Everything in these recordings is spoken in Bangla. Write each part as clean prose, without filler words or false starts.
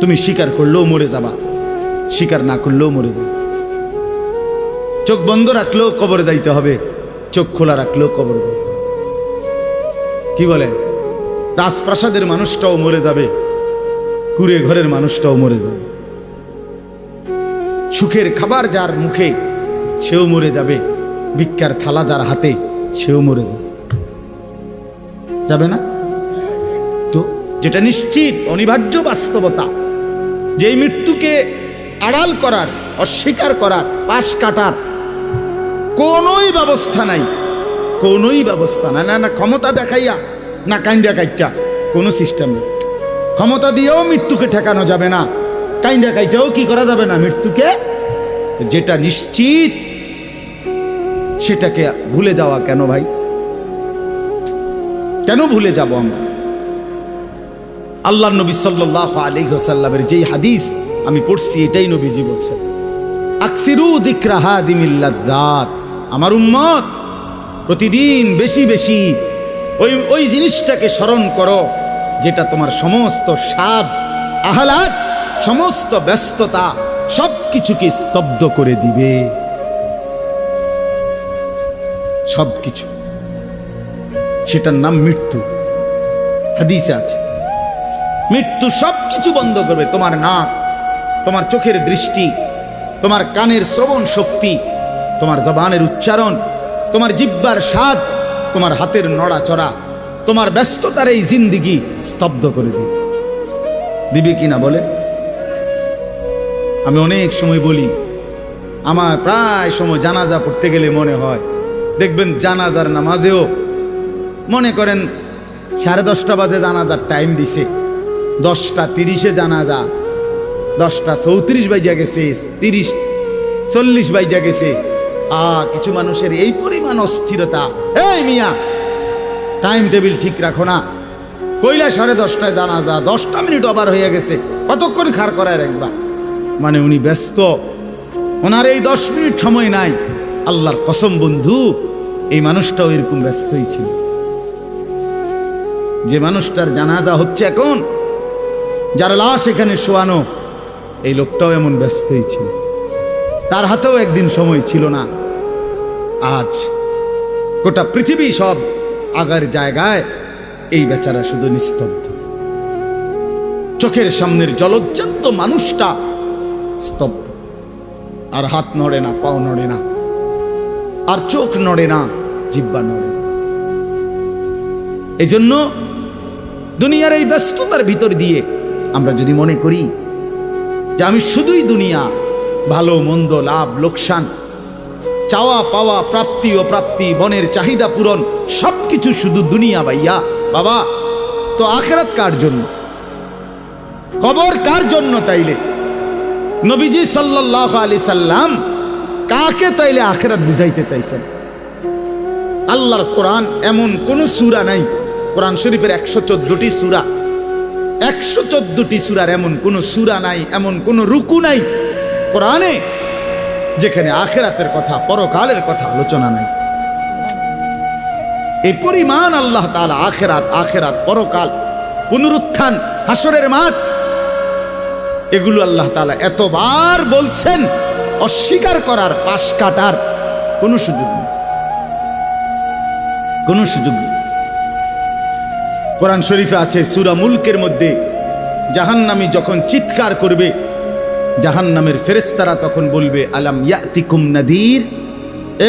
তুমি স্বীকার করলেও মরে যাবা, স্বীকার না করলেও মরে যাবে। চোখ বন্ধ রাখলেও কবরে যাইতে হবে, চোখ খোলা রাখলেও কবরে যাইতে হবে। কি বলেন? রাজপ্রাসাদের মানুষটাও মরে যাবে, কুড়ে ঘরের মানুষটাও মরে যাবে। সুখের খাবার যার মুখে সেও মরে যাবে, ভিক্ষার থালা যার হাতে সেও মরে যাবে। যাবে না? তো যেটা নিশ্চিত অনিবার্য বাস্তবতা, যে মৃত্যুকে আড়াল করার, অস্বীকার করার, পাশ কাটার কোনোই ব্যবস্থা নাই, কোনোই ব্যবস্থা নাই। না না ক্ষমতা দেখাইয়া, না কাইন্দা কাইটা, কোনো সিস্টেম নেই। ক্ষমতা দিয়েও মৃত্যুকে ঠেকানো যাবে না, কাইন্দা কাইটাও কি করা যাবে না মৃত্যুকে। যেটা নিশ্চিত সেটাকে ভুলে যাওয়া কেন ভাই? কেন ভুলে যাব আমরা? আল্লাহর নবী সাল্লাল্লাহু আলাইহি ওয়াসাল্লামের যেই হাদিস আমি পড়ছি, এটাই নবীজি বলছেন, আকসিরু যিকরা হাদিমিল লাজ্জাত। আমার উম্মত প্রতিদিন বেশি বেশি ওই জিনিসটাকে স্মরণ করো যেটা তোমার সমস্ত স্বাদ, আহ্লাদ, সমস্ত ব্যস্ততা সবকিছুকে স্তব্ধ করে দিবে। সবকিছু, সেটার নাম মৃত্যু। হাদিসে আছে মৃত্যু সবকিছু বন্ধ করবে। তোমার নাক, তোমার চোখের দৃষ্টি, তোমার কানের শ্রবণ শক্তি, তোমার জবানের উচ্চারণ, তোমার জিহ্বার স্বাদ, তোমার হাতের নড়াচড়া, তোমার ব্যস্ততার এই জিন্দিগি স্তব্ধ করে দিবে। দিবে কিনা বলে? আমি অনেক সময় বলি, আমার প্রায় সময় জানাজা পড়তে গেলে মনে হয়, দেখবেন জানাজার নামাজেও মনে করেন 10:30 বাজে জানাজার টাইম দিছে, 10:30 জানাজা, 10:34 বাজে গেছে, 30-40 বাজে গেছে। কিছু মানুষের এই পরিমাণ অস্থিরতা, এই মিয়া টাইম টেবিল ঠিক রাখো না, কইলা 10:30 জানাজা, 10 মিনিট ওভার হয়ে গেছে, কতক্ষণ খাড় করায় রাখবা? মানে উনি ব্যস্ত, ওনার এই 10 মিনিট সময় নাই। আল্লাহর কসম বন্ধু, এই মানুষটাও এরকম ব্যস্তই ছিল। যে মানুষটার জানাজা হচ্ছে এখন, যার লাশ এখানে শোয়ানো, এই লোকটাও এমন ব্যস্তই ছিল। তার হাতেও একদিন সময় ছিল না। আজ গোটা পৃথিবী সব আগার জায়গায়, এই বেচারা শুধু নিস্তব্ধ। চোখের সামনের জলজ্জান্ত মানুষটা স্তব্ধ, আর হাত নড়ে না, পাও নড়ে না, আর চোখ নড়ে না, জিহ্বা নড়ে না। এজন্য দুনিয়ার এই ব্যস্ততার ভিতর দিয়ে আমরা যদি মনে করি যে আমি শুধুই দুনিয়া, ভালো মন্দ, লাভ লোকসান, চাওয়া পাওয়া, প্রাপ্তি অপ্রাপ্তি, মনের চাহিদা পূরণ, সবকিছু শুধু দুনিয়া ভাইয়া, বাবা তো আখিরাত কার জন্য? কবর কার জন্য? তাইলে নবীজি সাল্লাল্লাহু আলাইহি সাল্লাম কাকে তাইলে আখিরাত বুঝাইতে চাইছেন? আল্লাহর কোরআন এমন কোন সূরা নাই, কোরআন শরীফের 114টি সূরা, 114টি সূরার এমন কোন সূরা নাই, এমন কোন রুকু নাই কোরআনে যেখানে আখিরাতের কথা, পরকালের কথা আলোচনা নাই। এই পরিমাণ আল্লাহ তাআলা আখিরাত, আখিরাত, পরকাল, পুনরুত্থান, হাসরের মাঠ, এগুলো আল্লাহ তাআলা এতবার বলছেন, অস্বীকার করার, পাশ কাটার কোনো সুযোগ নেই, কোনো সুযোগ নেই। কোরআন শরীফে আছে সূরা মুলকের মধ্যে, জাহান্নামী যখন চিৎকার করবে, জাহান্নামের ফেরেশতারা তখন বলবে, আলাম ইয়াতিকুম নাদির,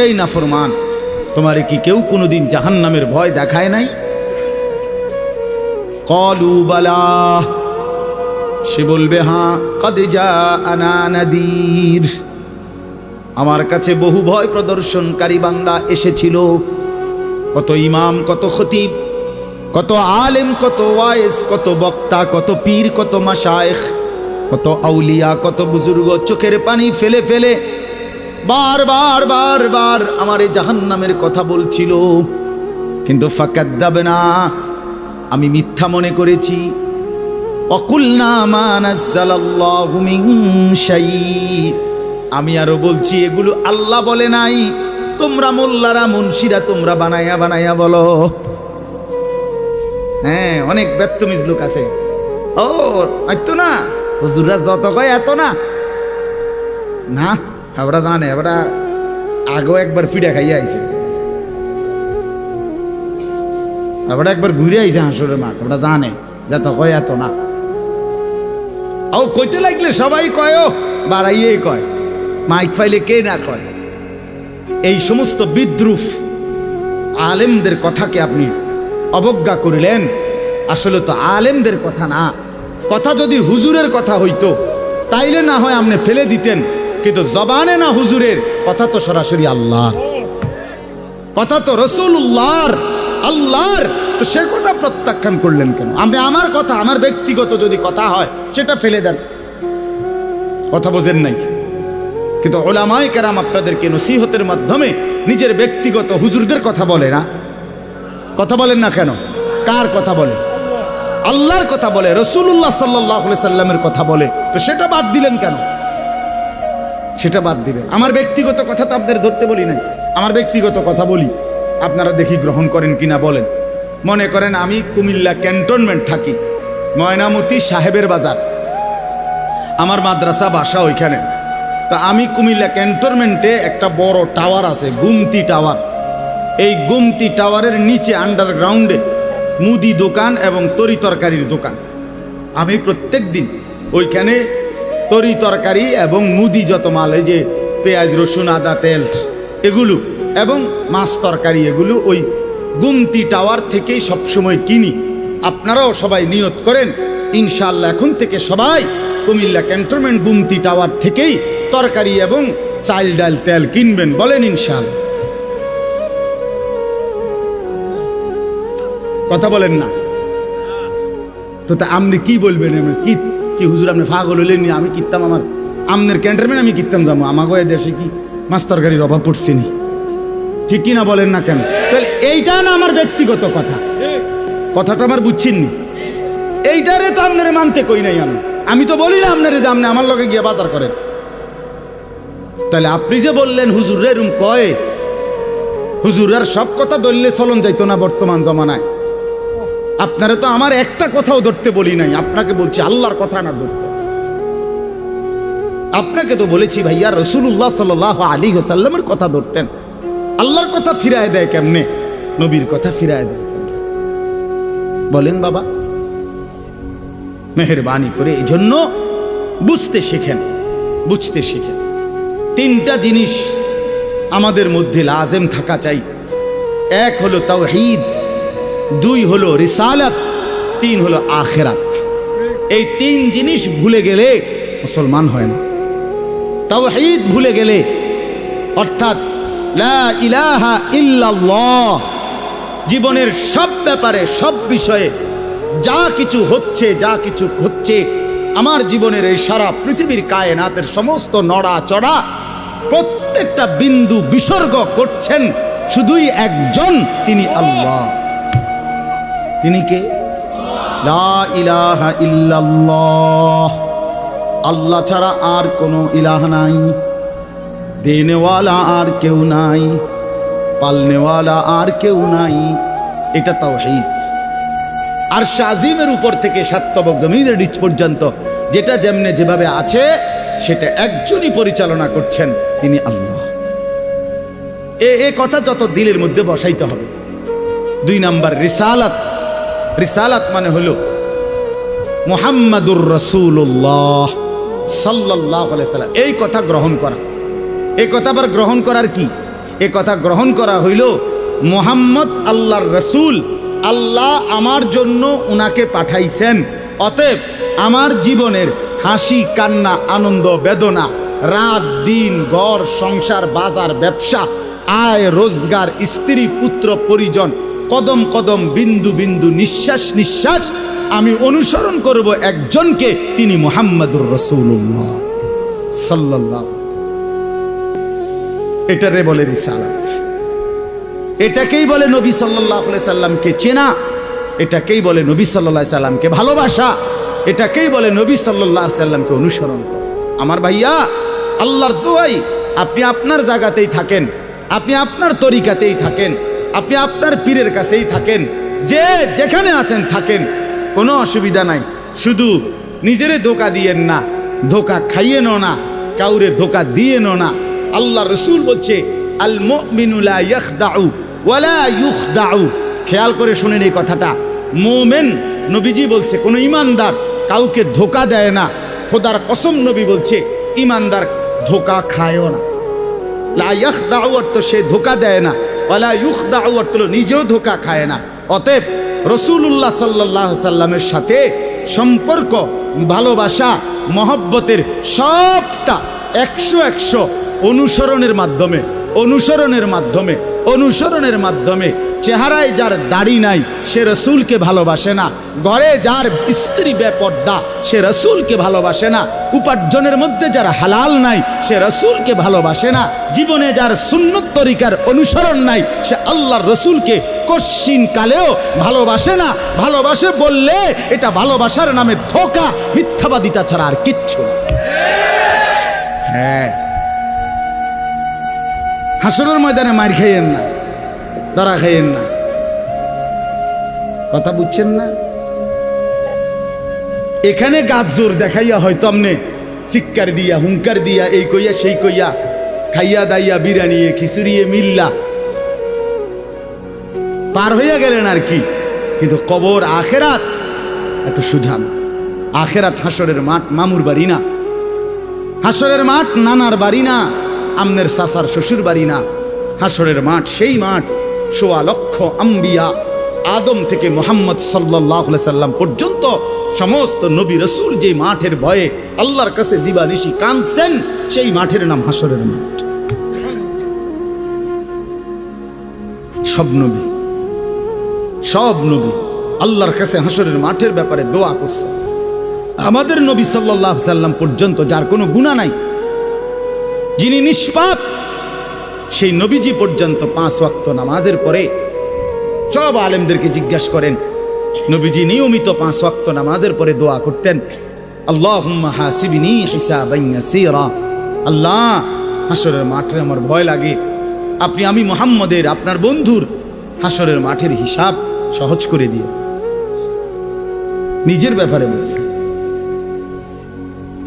এই নাফরমান, তোমারে কি কেউ কোনোদিন জাহান্নামের ভয় দেখায় নাই? ক্বালু বালা, সে বলবে হ্যাঁ, কদ জাআনা নাদির, আমার কাছে বহু ভয় প্রদর্শনকারী বান্দা এসেছিল। কত ইমাম, কত খতিব, কত আলেম, কত ওয়াইজ, কত বক্তা, কত পীর, কত মাশায়েখ, কত আউলিয়া, কত বুজুর্গ চোখের পানি ফেলে ফেলে বারবার বারবার আমার এই জাহান্নামের কথা বলছিল, কিন্তু ফাকাদ্দাবনা, আমি মিথ্যা মনে করেছি। ওয়াকুলনা মা নাযালাল্লাহু মিন শাই, আমি আরো বলছি এগুলো আল্লাহ বলে নাই, তোমরা মোল্লারা, মুন্সিরা তোমরা বানায়া বানায়া বলো। হ্যাঁ, অনেক বেত্তমিজ লোক আছে, ও আইতো না, হুজুররা যত কয় এত না, না ওরা জানে, ওরা আগেও একবার ফিডা খাইয়া আইছে, ওরা একবার ঘুরে আইছে হাসরের মাঠ, ওরা জানে যত কয় এত না। ও কইতে লাগলে সবাই কয়, বাড়াইয়ে কয়, মাইক ফাইলে কে না কয়। এই সমস্ত বিদ্রুপ আলেমদের কথাকে আপনি অবজ্ঞা করিলেন। আসলে তো আলেমদের কথা না, কথা যদি হুজুরের কথা হইতো তাইলে না হয় আপনি ফেলে দিতেন, কিন্তু জবানে না হুজুরের কথা, তো সরাসরি আল্লাহর কথা, তো রাসূলুল্লাহর, আল্লাহর, তো সে কথা প্রত্যাখ্যান করলেন কেন? আপনি আমার কথা, আমার ব্যক্তিগত যদি কথা হয় সেটা ফেলে দেন, কথা বোঝেন নাই। কিন্তু উলামায়ে কেরাম আপনাদেরকে নসিহতের মাধ্যমে নিজের ব্যক্তিগত হুজুরদের কথা বলে না, কথা বলেন না কেন? কার কথা বলে? আল্লাহর কথা বলে, রাসূলুল্লাহ সাল্লাল্লাহু আলাইহি সাল্লামের কথা বলে, তো সেটা বাদ দিলেন কেন? সেটা বাদ দিবেন। আমার ব্যক্তিগত কথা তো আপনাদের ধরতে বলি নাই, আমার ব্যক্তিগত কথা বলি, আপনারা দেখি গ্রহণ করেন কিনা বলেন। মনে করেন আমি কুমিল্লা ক্যান্টনমেন্ট থাকি, ময়নামতি সাহেবের বাজার, আমার মাদ্রাসা বাসা ওইখানে। তা আমি কুমিল্লা ক্যান্টনমেন্টে একটা বড় টাওয়ার আছে, গুমতি টাওয়ার। এই গুমতি টাওয়ারের নিচে আন্ডারগ্রাউন্ডে মুদি দোকান এবং তরি তরকারির দোকান। আমি প্রত্যেক দিন ওইখানে তরি তরকারি এবং মুদি যত মাল, এই যে পেঁয়াজ রসুন আদা তেল এগুলো এবং মাছ তরকারি, এগুলো ওই গুমতি টাওয়ার থেকেই সবসময় কিনি। আপনারাও সবাই নিয়ত করেন ইনশাআল্লাহ এখন থেকে সবাই কুমিল্লা ক্যান্টনমেন্ট গুমতি টাওয়ার থেকেই তরকারি এবং চাল ডাল তেল কিনবেন, বলেন ইনশাআল্লাহ। কথা বলেন না তো, তা আপনি কি বলবেন? কি কি হুজুর আপনি পাগল হইলেন? আমি কিনতাম, আমার আমনের ক্যান্টনমেন্ট আমি কিনতাম যাবো, আমাকে দেশে কি মাছ তরকারির অভাব পড়ছে নি? ঠিক কিনা বলেন না কেন? তাহলে এইটা না আমার ব্যক্তিগত কথা, কথাটা আমার বুঝছেননি? এইটারে তো আপনারে মানতে কই নাই আমি, আমি তো বলি না আপনারে যে আপনি আমার লগে গিয়ে বাজার করেন। তাহলে আপনি যে বললেন হুজুর এরম কয়, হুজুরের সব কথা ধরলে চলন যাইতো না বর্তমান জমানায়। আপনারা তো আমার একটা কথাও ধরতে বলি নাই, আপনাকে বলছি আল্লাহর কথা না ধরতে। আপনাকে তো বলেছি ভাইয়া রাসূলুল্লাহ সাল্লাল্লাহু আলাইহি ওয়াসাল্লামের কথা ধরতেন। আল্লাহর কথা ফিরায় দেয় কেমনে? নবীর কথা ফিরায় দেয় কেমনে? বলেন বাবা, মেহেরবানি করে। এই জন্য বুঝতে শিখেন, বুঝতে শিখেন। তিনটা জিনিস আমাদের মধ্যে লাজেম থাকা চাই। এক হলো তাওহীদ, দুই হলো রিসালাত, তিন হলো আখিরাত। এই তিন জিনিস ভুলে গেলে মুসলমান হয় না। তাওহীদ ভুলে গেলে, অর্থাৎ লা ইলাহা ইল্লাল্লাহ, জীবনের সব ব্যাপারে সব বিষয়ে যা কিছু হচ্ছে আমার জীবনের এই সারা পৃথিবীর কায়নাতের সমস্ত নড়া চড়া প্রত্যেকটা বিন্দু বিসর্গ করছেন শুধুই একজন, তিনি আল্লাহ। তিনি কে? লা ইলাহা ইল্লাল্লাহ, আল্লাহ ছাড়া আর কোনো ইলাহ নাই, দেনেওয়ালা আর কেউ নাই, পালনেওয়ালা আর কেউ নাই। এটা তাওহীদ। আর শাজিমের উপর থেকে সাতবক জমিনের নিচ পর্যন্ত যেটা যেমনে যেভাবে আছে সেটা একজনই পরিচালনা করছেন, তিনি আল্লাহ। এ কথা যত দিলের মধ্যে বসাইতে হবে। দুই নাম্বার রিসালাত। রিসালাত মানে হলো মুহাম্মাদুর রাসূলুল্লাহ সাল্লাল্লাহু আলাইহি সাল্লাম, এই কথা গ্রহণ করা। এই কথা আবার গ্রহণ করার কি? এই কথা গ্রহণ করা হইল মুহাম্মদ আল্লাহর রাসূল, আল্লাহ আমার জন্য উনাকে পাঠাইছেন, অতএব আমার জীবনের হাসি কান্না আনন্দ বেদনা, রাত দিন, ঘর সংসার বাজার ব্যবসা, আয় রোজগার, স্ত্রী পুত্র পরিজন, কদম কদম বিন্দু বিন্দু নিঃশ্বাস নিঃশ্বাস আমি অনুসরণ করব একজনকে, তিনি মুহাম্মাদুর রাসূলুল্লাহ সাল্লাল্লাহু আলাইহি ওয়াসাল্লাম। এটারে বলে রিসালাত। এটাকেই বলে নবী সাল্লাল্লাহু আলাইহি সাল্লামকে চেনা, এটাকেই বলে নবী সাল্লাল্লাহু আলাইহি সাল্লামকে ভালোবাসা, এটাকেই বলে নবী সাল্লাল্লাহু আলাইহি সাল্লামকে অনুসরণ করা। আমার ভাইয়া, আল্লাহর দোয়াই আপনি আপনার জায়গাতেই থাকেন, আপনি আপনার তরিকাতেই থাকেন, আপনি আপনার পীরের কাছেই থাকেন, যে যেখানে আছেন থাকেন, কোনো অসুবিধা নাই। শুধু নিজেরে ধোকা দিয়েন না, ধোকা খাইয়েনও না, কাউরে ধোকা দিয়েনও না। আল্লাহ রসুল বলছে আল মুমিনু লা ইয়াখদাউ ওয়ালা ইউখদাউ। খেয়াল করে শুনেন এই কথাটা। মোমেন, নবীজি বলছে, কোনো ইমানদার কাউকে ধোকা দেয় না। খোদার কসম নবী বলছে ইমানদার ধোকা খায়ও না। লা ইয়াখদাউ অর্থ সে ধোকা দেয় না, ওয়ালা ইউখদাউ অর্থ নিজেও ধোকা খায় না। অতএব রাসূলুল্লাহ সাল্লাল্লাহু আলাইহি সাল্লামের সাথে সম্পর্ক, ভালোবাসা, মহব্বতের সবটা 100 অনুসরণের মাধ্যমে, অনুসরণের মাধ্যমে। চেহারায় যার দাড়ি নাই সে রসুলকে ভালোবাসে না, ঘরে যার স্ত্রী বেপর্দা সে রসুলকে ভালোবাসে না, উপার্জনের মধ্যে যার হালাল নাই সে রসুলকে ভালোবাসে না, জীবনে যার সুন্নত তরিকার অনুসরণ নাই সে আল্লাহর রসুলকে কশ্চিন কালেও ভালোবাসে না। ভালোবাসে বললে এটা ভালোবাসার নামে ধোঁকা, মিথ্যাবাদিতা ছাড়া আর কিচ্ছু না। হ্যাঁ, হাসরের ময়দানে মার খাইয়েন না, ধরা খাইয়েন না। কথা বুঝছেন না? এখানে গাছ জোর দেখাইয়া হয়তো আমনে চিৎকার দিয়া, হুঙ্কার দিয়া, এই কইয়া সেই কইয়া, খাইয়া দাইয়া, বিরানিয়ে খিচুড়িয়ে মিল্লা পার হইয়া গেলেন আর কি। কিন্তু কবর, আখেরাত এত সুধান। আখেরাত হাসরের মাঠ, মামুর বাড়ি না। হাসরের মাঠ নানার বাড়ি না, আমনের চাচার শ্বশুর বাড়ি না। হাসরের মাঠ সেই মাঠ ১৬ লক্ষ আম্বিয়া, আদম থেকে মুহাম্মদ সাল্লাল্লাহু আলাইহি সাল্লাম পর্যন্ত সমস্ত নবী রাসূল যে মাঠের ভয়ে আল্লাহর কাছে দিবানিশি কাঁদছেন, সেই মাঠের নাম হাসরের মাঠ। সব নবী আল্লাহর কাছে হাসরের মাঠের ব্যাপারে দোয়া করছে। আমাদের নবী সাল্লাল্লাহু আলাইহি সাল্লাম পর্যন্ত যার কোনো গুনাহ নাই, যিনি নিষ্পাপ, সেই নবীজি পর্যন্ত 5 ওয়াক্ত নামাজের পরে সব আলেমদেরকে জিজ্ঞাসা করেন, নবীজি নিয়মিত 5 ওয়াক্ত নামাজের পরে দোয়া করতেন, আল্লাহুম্মা হাসিবনি হিসাবান ইয়াসীরা। আল্লাহ, হাসরের মাঠে আমার ভয় লাগে, আপনি আমি মুহাম্মদের, আপনার বন্ধুর হাসরের মাঠের হিসাব সহজ করে দিয়ে। নিজের ব্যাপারে বলছে।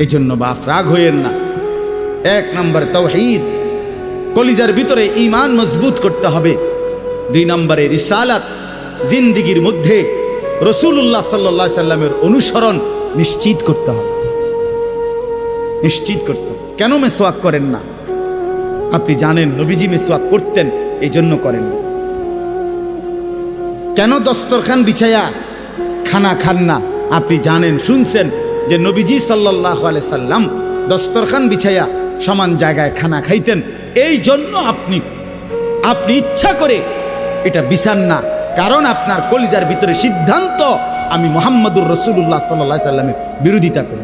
এই জন্য বাপ রাগ হইয়েন না। 1 নম্বর তাওহীদ, কলিজার ভিতরে ঈমান মজবুত করতে হবে। 2 নম্বরে রিসালাত, জিন্দেগীর মধ্যে রাসূলুল্লাহ সাল্লাল্লাহু আলাইহি সাল্লামের অনুসরণ নিশ্চিত করতে হবে। কেন মেসওয়াক করেন না? আপনি জানেন নবীজি মেসওয়াক করতেন, এই জন্য করেন না। কেন দস্তরখান বিছায়া খানা খান না? আপনি জানেন, শুনছেন যে নবীজি সাল্লাল্লাহু আলাইহি সাল্লাম দস্তরখান বিছায়া সমান জায়গায় খানা খাইতেন, এই জন্য আপনি ইচ্ছা করে এটা বিছান না। কারণ আপনার কলিজার ভিতরে সিদ্ধান্ত, আমি মুহাম্মদুর রাসূলুল্লাহ সাল্লাল্লাহু আলাইহি সাল্লামের বিরোধিতা করি।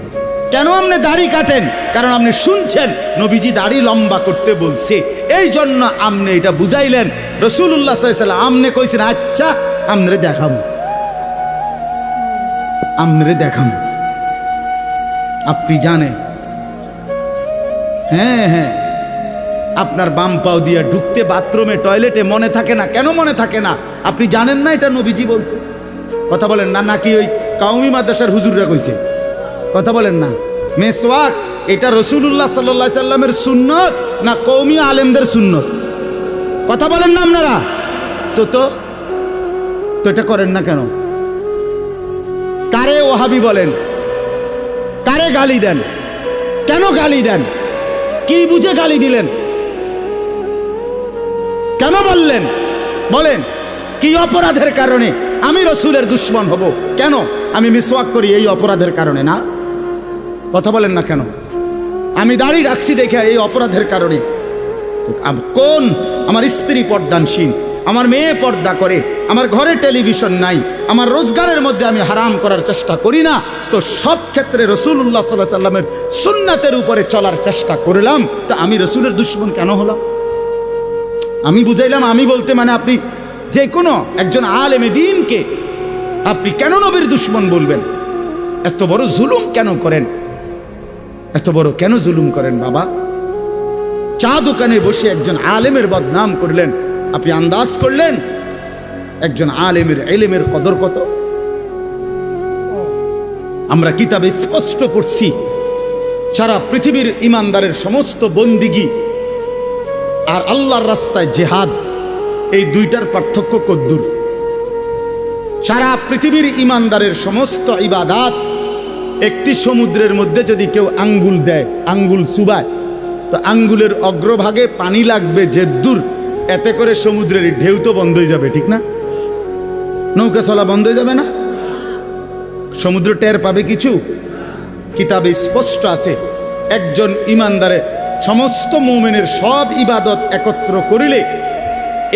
কেন আপনি দাড়ি কাটেন? কারণ আপনি শুনছেন নবীজি দাড়ি লম্বা করতে বলছে, এই জন্য আপনি এটা বুঝাইলেন। রাসূলুল্লাহ সাল্লাল্লাহু আলাইহি সাল্লাম আপনি কইছেন, আচ্ছা আমরে দেখাম, আপনি জানেন। হ্যাঁ, আপনার বাম পাও দিয়া ঢুকতে বাথরুমে, টয়লেটে মনে থাকে না। কেন মনে থাকে না? আপনি জানেন না এটা নবীজি বলছে। কথা বলেন না, নাকি ওই কাউমি মাদ্রাসার হুজুররা কইছে? কথা বলেন না। মেসওয়াক এটা রাসূলুল্লাহ সাল্লাল্লাহু আলাইহি সাল্লামের সুন্নত না কওমি আলেমদের সুন্নত? কথা বলেন না আপনারা। তো এটা করেন না কেন? কারে ওহাবি বলেন? কারে গালি দেন? কেন গালি দেন? কি বুঝে গালি দিলেন? কেন বললেন? বলেন, কি অপরাধের কারণে আমি রাসূলের দুশমন হব? কেন? আমি মিসওয়াক করি এই অপরাধের কারণে না? কথা বলেন না কেন? আমি দাড়ি রাখছি দেখে এই অপরাধের কারণে? কোন আমার স্ত্রী পর্দানশীল, আমার মেয়ে পর্দা করে, আমার ঘরে টেলিভিশন নাই, আমার রোজগারের মধ্যে আমি হারাম করার চেষ্টা করি না, তো সব ক্ষেত্রে রাসূলুল্লাহ সাল্লাল্লাহু আলাইহি সাল্লামের সুন্নাতের উপরে চলার চেষ্টা করলাম, তো আমি রাসূলের দুশমন কেন হলাম? আমি বুঝাইলাম, আমি বলতে মানে আপনি যে কোনো একজন আলেমে দ্বীনকে আপনি কেন নবীর দুশমন বলবেন? এত বড় জুলুম কেন করেন? এত বড় কেন জুলুম করেন বাবা? চা দোকানে বসে একজন আলেমের বদনাম করলেন, আপনি আন্দাজ করলেন একজন আলেমের ইলমের কদর কত? আমরা কিতাবে স্পষ্ট পড়ছি সারা পৃথিবীর ইমানদারের সমস্ত বন্দিগি আর আল্লাহর রাস্তায় জিহাদ, এই দুইটার পার্থক্য কদ্দুর। সারা পৃথিবীর ইমানদারের সমস্ত ইবাদাত একটি সমুদ্রের মধ্যে যদি কেউ আঙ্গুল দেয়, আঙ্গুল চুবায়, তো আঙ্গুলের অগ্রভাগে পানি লাগবে যে দূর, এতে করে সমুদ্রের ঢেউ তো বন্ধ হয়ে যাবে, ঠিক না? নৌকা চলা বন্ধ হয়ে যাবে না? সমুদ্র টের পাবে কিছু? কিতাবে স্পষ্ট আছে একজন ইমানদারের সমস্ত মুমিনের সব ইবাদত একত্র করিলে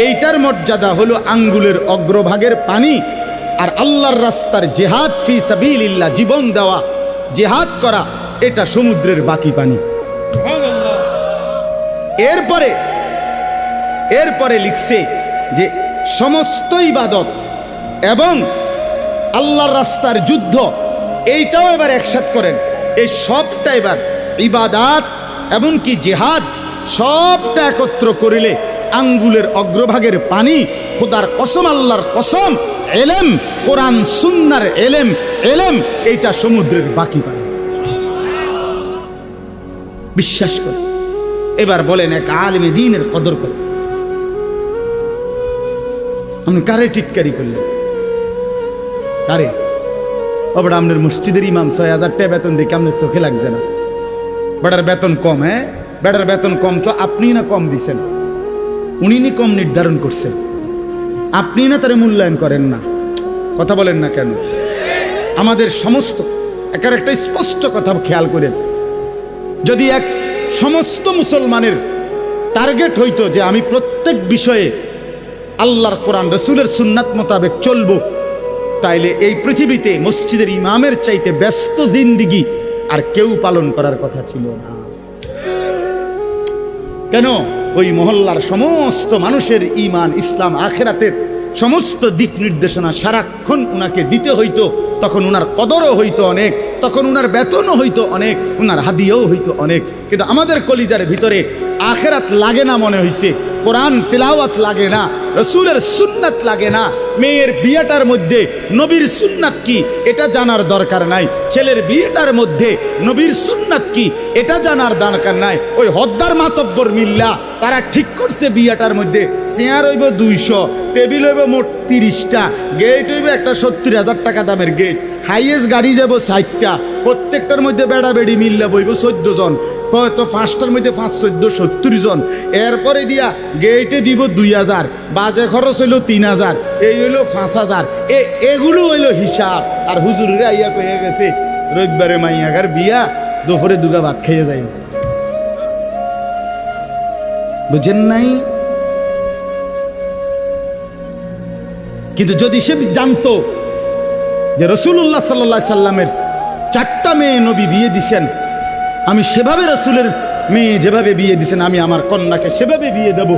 এইটার মর্যাদা হলো আঙ্গুলের অগ্রভাগের পানি। আর আল্লাহর রাস্তার জিহাদ ফি সাবিলিল্লাহ, জীবন দেওয়া, জিহাদ করা, এটা সমুদ্রের বাকি পানি। এরপরে লিখছে যে সমস্ত ইবাদত এবং আল্লাহর রাস্তার যুদ্ধ, এইটাও এবার একসাথ করেন। এই সবটা এবার ইবাদাত এমনকি জিহাদ সবটা একত্র করিলে আঙ্গুলের অগ্রভাগের পানি, খোদার কসম, আল্লাহর কসম, এলেম, কোরআন সুন্নাহর এলেম, এইটা সমুদ্রের বাকি পানি। বিশ্বাস করে এবার বলেন এক আলেমে দ্বীনের কদর করে আপনি কারে টিটকারি করলেন? কারে? ওটা আপনার মসজিদের ইমাম ৬,০০০ টাকা বেতন দেখে আপনার চোখে লাগছে না? বেটার বেতন কম, হ্যাঁ বেটার বেতন কম তো আপনি না কম দিছেন, উনি নি কম নির্ধারণ করছেন, আপনি না তারে মূল্যায়ন করেন না। কথা বলেন না কেন? আমাদের সমস্ত একার একটা স্পষ্ট কথা খেয়াল করেন, যদি এক সমস্ত মুসলমানের টার্গেট হইতো যে আমি প্রত্যেক বিষয়ে আল্লাহর কোরআন রসুলের সুন্নাত মোতাবেক চলবো, তাইলে এই পৃথিবীতে মসজিদের ইমামের চাইতে ব্যস্ত জিন্দিগি আর কেউ পালন করার কথা ছিল না। কেন? ওই মহল্লার সমস্ত মানুষের ঈমান, ইসলাম, আখিরাতের সমস্ত দিক নির্দেশনা সারাক্ষণ উনাকে দিতে হইতো, তখন উনার কদরও হইতো অনেক, তখন উনার বেতনও হইতো অনেক, উনার হাদিয়াও হইতো অনেক। কিন্তু আমাদের কলিজার ভিতরে আখিরাত লাগে না মনে হইছে, কোরআন তিলাওয়াত লাগে না, রসুলের সুন্নাত লাগে না, মেয়ের বিয়েটার মধ্যে নবীর সুন্নাত কি এটা জানার দরকার নাই, ছেলের বিয়েটার মধ্যে নবীর সুন্নাত কি এটা জানার দরকার নাই। ওই হদ্দার মাতব্বর মিল্লা তারা ঠিক করছে বিয়েটার মধ্যে চেয়ার হইব ২০০, টেবিল হইব মোট ৩০টা, গেট হইব একটা ৭০,০০০ টাকা দামের গেট, হাইয়েস্ট গাড়ি যাব ৬০টা, প্রত্যেকটার মধ্যে বেড়া বেড়ি মিল্লা বইব ১৪ জন, তো ৫টার মধ্যে ৫, ১৪, ৭০ জন। এরপরে দিয়া গেটে দিব ২,০০০, বাজে খরচ হইল ৩,০০০, এই হইল ৫,০০০। এগুলো হইল হিসাব। আর হুজুরে আইয়া কয়ে গেছে রবিবারে মাইয়াগার বিয়া, দুপুরে দুগা ভাত খাইয়ে যাই। বুঝেন নাই? কিন্তু যদি সে জানতো যে রাসূলুল্লাহ সাল্লাল্লাহু আলাইহি সাল্লামের 4টা মেয়ে নবী বিয়ে দিছেন, আমি সেভাবে রাসূলের মেয়ে যেভাবে বিয়ে দিছেন আমি আমার কন্যাকে সেভাবে বিয়ে দেব,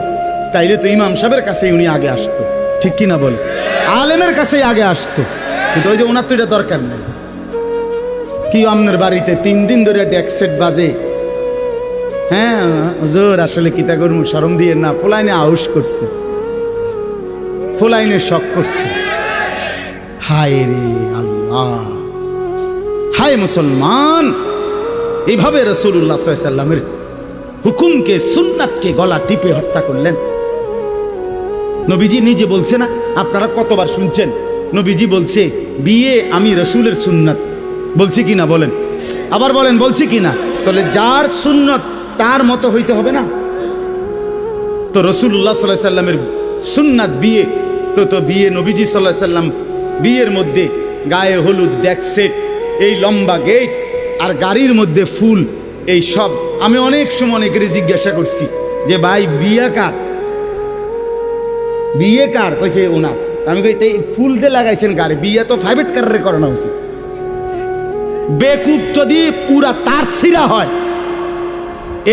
তাইলে তো ইমাম সাহেবের কাছেই উনি আগে আসতো, ঠিক কিনা বল? আলেমের কাছেই আগে আসতো। কিন্তু ওই যে ওনার তো এটা দরকার নেই। কি আপনার বাড়িতে 3 দিন ধরে ডেক সেট বাজে, হ্যাঁ হুজুর আসলে কিতা করবো, শরম দিয়ে না, ফুলাইনে আউশ করছে, ফুলাইনে শখ করছে। হায় রে আল্লাহ, হায় মুসলমান, এইভাবে রাসূলুল্লাহ সাল্লাল্লাহু আলাইহি সাল্লামের হুকুমকে, সুন্নাতকে গলা টিপে হত্যা করলেন। নবীজি নিজে বলছে না, আপনারা কতবার শুনছেন, নবীজি বলছে বিয়ে আমি রাসূলের সুন্নাত, বলছি কিনা বলেন? আবার বলেন বলছি কিনা? তাহলে যার সুন্নাত তার মতো হইতে হবে না? তো রাসূলুল্লাহ সাল্লাল্লাহু আলাইহি সাল্লামের সুন্নাত বিয়ে, তো বিয়ে নবীজি সাল্লাল্লাহু আলাইহি সাল্লাম বিয়ের মধ্যে গায়ে হলুদ, ডেক সেট, এই লম্বা গেট আর গাড়ির মধ্যে ফুল, এই সব। আমি অনেক সময় অনেকের জিজ্ঞাসা করছি যে ভাই বিয়ে কার, বিয়ে কার? কইছে ওনার। আমি কই তাই ফুল দিয়ে লাগাইছেন গাড়ি, বিয়ে তো প্রাইভেট কারে করানো উচিত। বেকুব যদি পুরা তার সিরা হয়,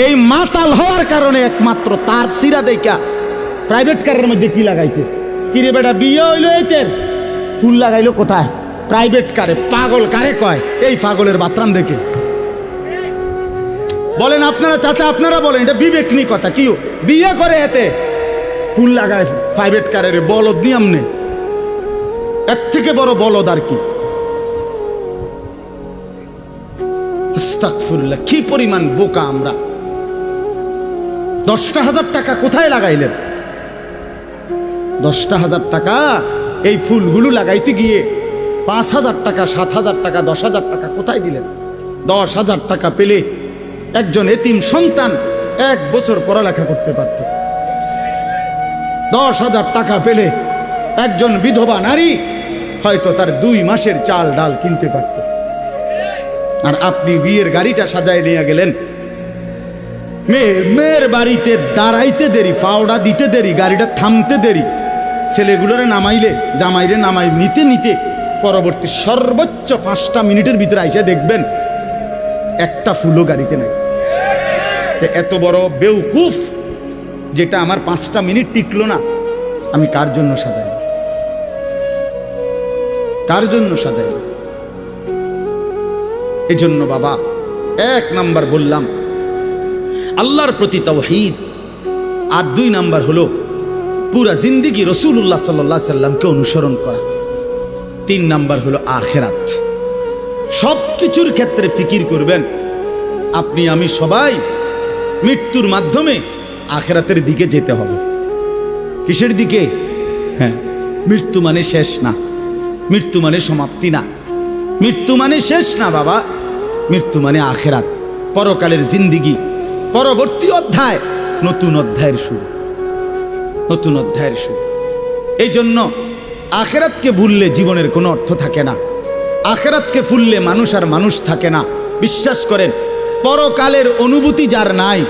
এই মাতাল হওয়ার কারণে একমাত্র তার সিরা দেখা প্রাইভেট কারের মধ্যে কি লাগাইছে। কিরে বেটা বিয়ে হইলো এইতের, ফুল লাগাইলো কোথায়? প্রাইভেট কারে। পাগল কারে কয়? এই পাগলের বাতরাম দেখে। বলেন আপনারা চাচা, আপনারা বলেন, এটা বিবেক নি কথা। কি বিয়ে করে এতে ফুল লাগায় প্রাইভেট কারের, বলদ নি আমনে? এর থেকে বড় বলদ আর কি? আস্তাগফিরুল্লাহ, কি পরিমাণ বোকা আমরা। 10,000 টাকা কোথায় লাগাইলেন? 10,000 টাকা এই ফুলগুলো লাগাইতে গিয়ে 5,000 টাকা, 7,000 টাকা, 10,000 টাকা কোথায় দিলেন? 10,000 টাকা পেলে একজন এতিম সন্তান 1 বছর পড়ালেখা করতে পারত। 10,000 টাকা পেলে একজন বিধবা নারী হয়তো তার 2 মাসের চাল ডাল কিনতে পারত। আর আপনি বিয়ের গাড়িটা সাজায় নিয়ে গেলেন, মেয়ের বাড়িতে দাঁড়াইতে দেরি, ফাওড়া দিতে দেরি, গাড়িটা থামতে দেরি, ছেলেগুলোরে নামাইলে জামাইরে নামাই নিতে নিতে পরবর্তী সর্বোচ্চ 5টা মিনিটের ভিতরে আইসা দেখবেন একটা ফুলও গাড়িতে নাই। এত বড় বেউকুফ যেটা আমার 5টা মিনিট টিকলো না, আমি কার জন্য সাজাই? কার জন্য সাজাই? এই জন্য বাবা 1 নাম্বার বললাম আল্লাহর প্রতি তাওহীদ, আর 2 নাম্বার হলো পুরা জিন্দেগি রাসূলুল্লাহ সাল্লাল্লাহু আলাইহি সাল্লামকে অনুসরণ করা। 3 নাম্বার হলো আখিরাত। সব কিছুর ক্ষেত্রে ফিকির করবেন। আপনি আমি সবাই মৃত্যুর মাধ্যমে আখিরাতের দিকে যেতে হবে। কিসের দিকে? হ্যাঁ, মৃত্যু মানে শেষ না, মৃত্যু মানে সমাপ্তি না, মৃত্যু মানে শেষ না বাবা। মৃত্যু মানে আখিরাত, পরকালের জিন্দেগি, পরবর্তী অধ্যায়, নতুন অধ্যায়ের শুরু, নতুন অধ্যায়ের শুরু। এই জন্য আখিরাতকে ভুললে জীবনের কোনো অর্থ থাকে না। আখিরাতকে ভুললে মানুষ আর মানুষ থাকে না। বিশ্বাস করেন, পরকালের অনুভূতি যার নাই,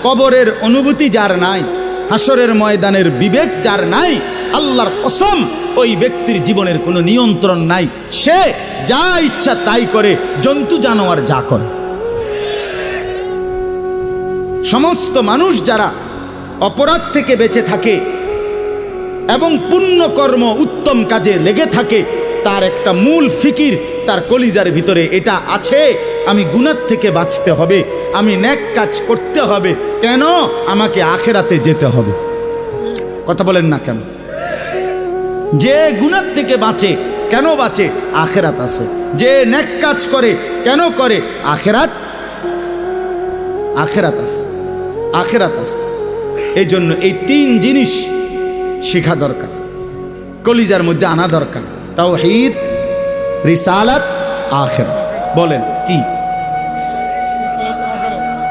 কবরের অনুভূতি যার নাই, হাসরের ময়দানের বিবেক যার নাই, আল্লাহর কসম ওই ব্যক্তির জীবনের কোনো নিয়ন্ত্রণ নাই। সে যা ইচ্ছা তাই করে, জন্তু জানোয়ার যা করে। সমস্ত মানুষ যারা অপরাধ থেকে বেঁচে থাকে এবং পুণ্যকর্ম উত্তম কাজে লেগে থাকে, তার একটা মূল ফিকির তার কলিজার ভিতরে এটা আছে, আমি গুনাহ থেকে বাঁচতে হবে, আমি নেক কাজ করতে হবে। কেন? আমাকে আখিরাতে যেতে হবে। কথা বলেন না কেন? যে গুনাহ থেকে বাঁচে, কেন বাঁচে? আখিরাত আছে। যে নেক কাজ করে, কেন করে? আখিরাত, আখিরাত আছে, আখিরাত আছে। এই জন্য এই 3 জিনিস শেখা দরকার, কলিজার মধ্যে আনা দরকার। তাওহীদ, রিসালাত, আখিরাত। বলেন কি?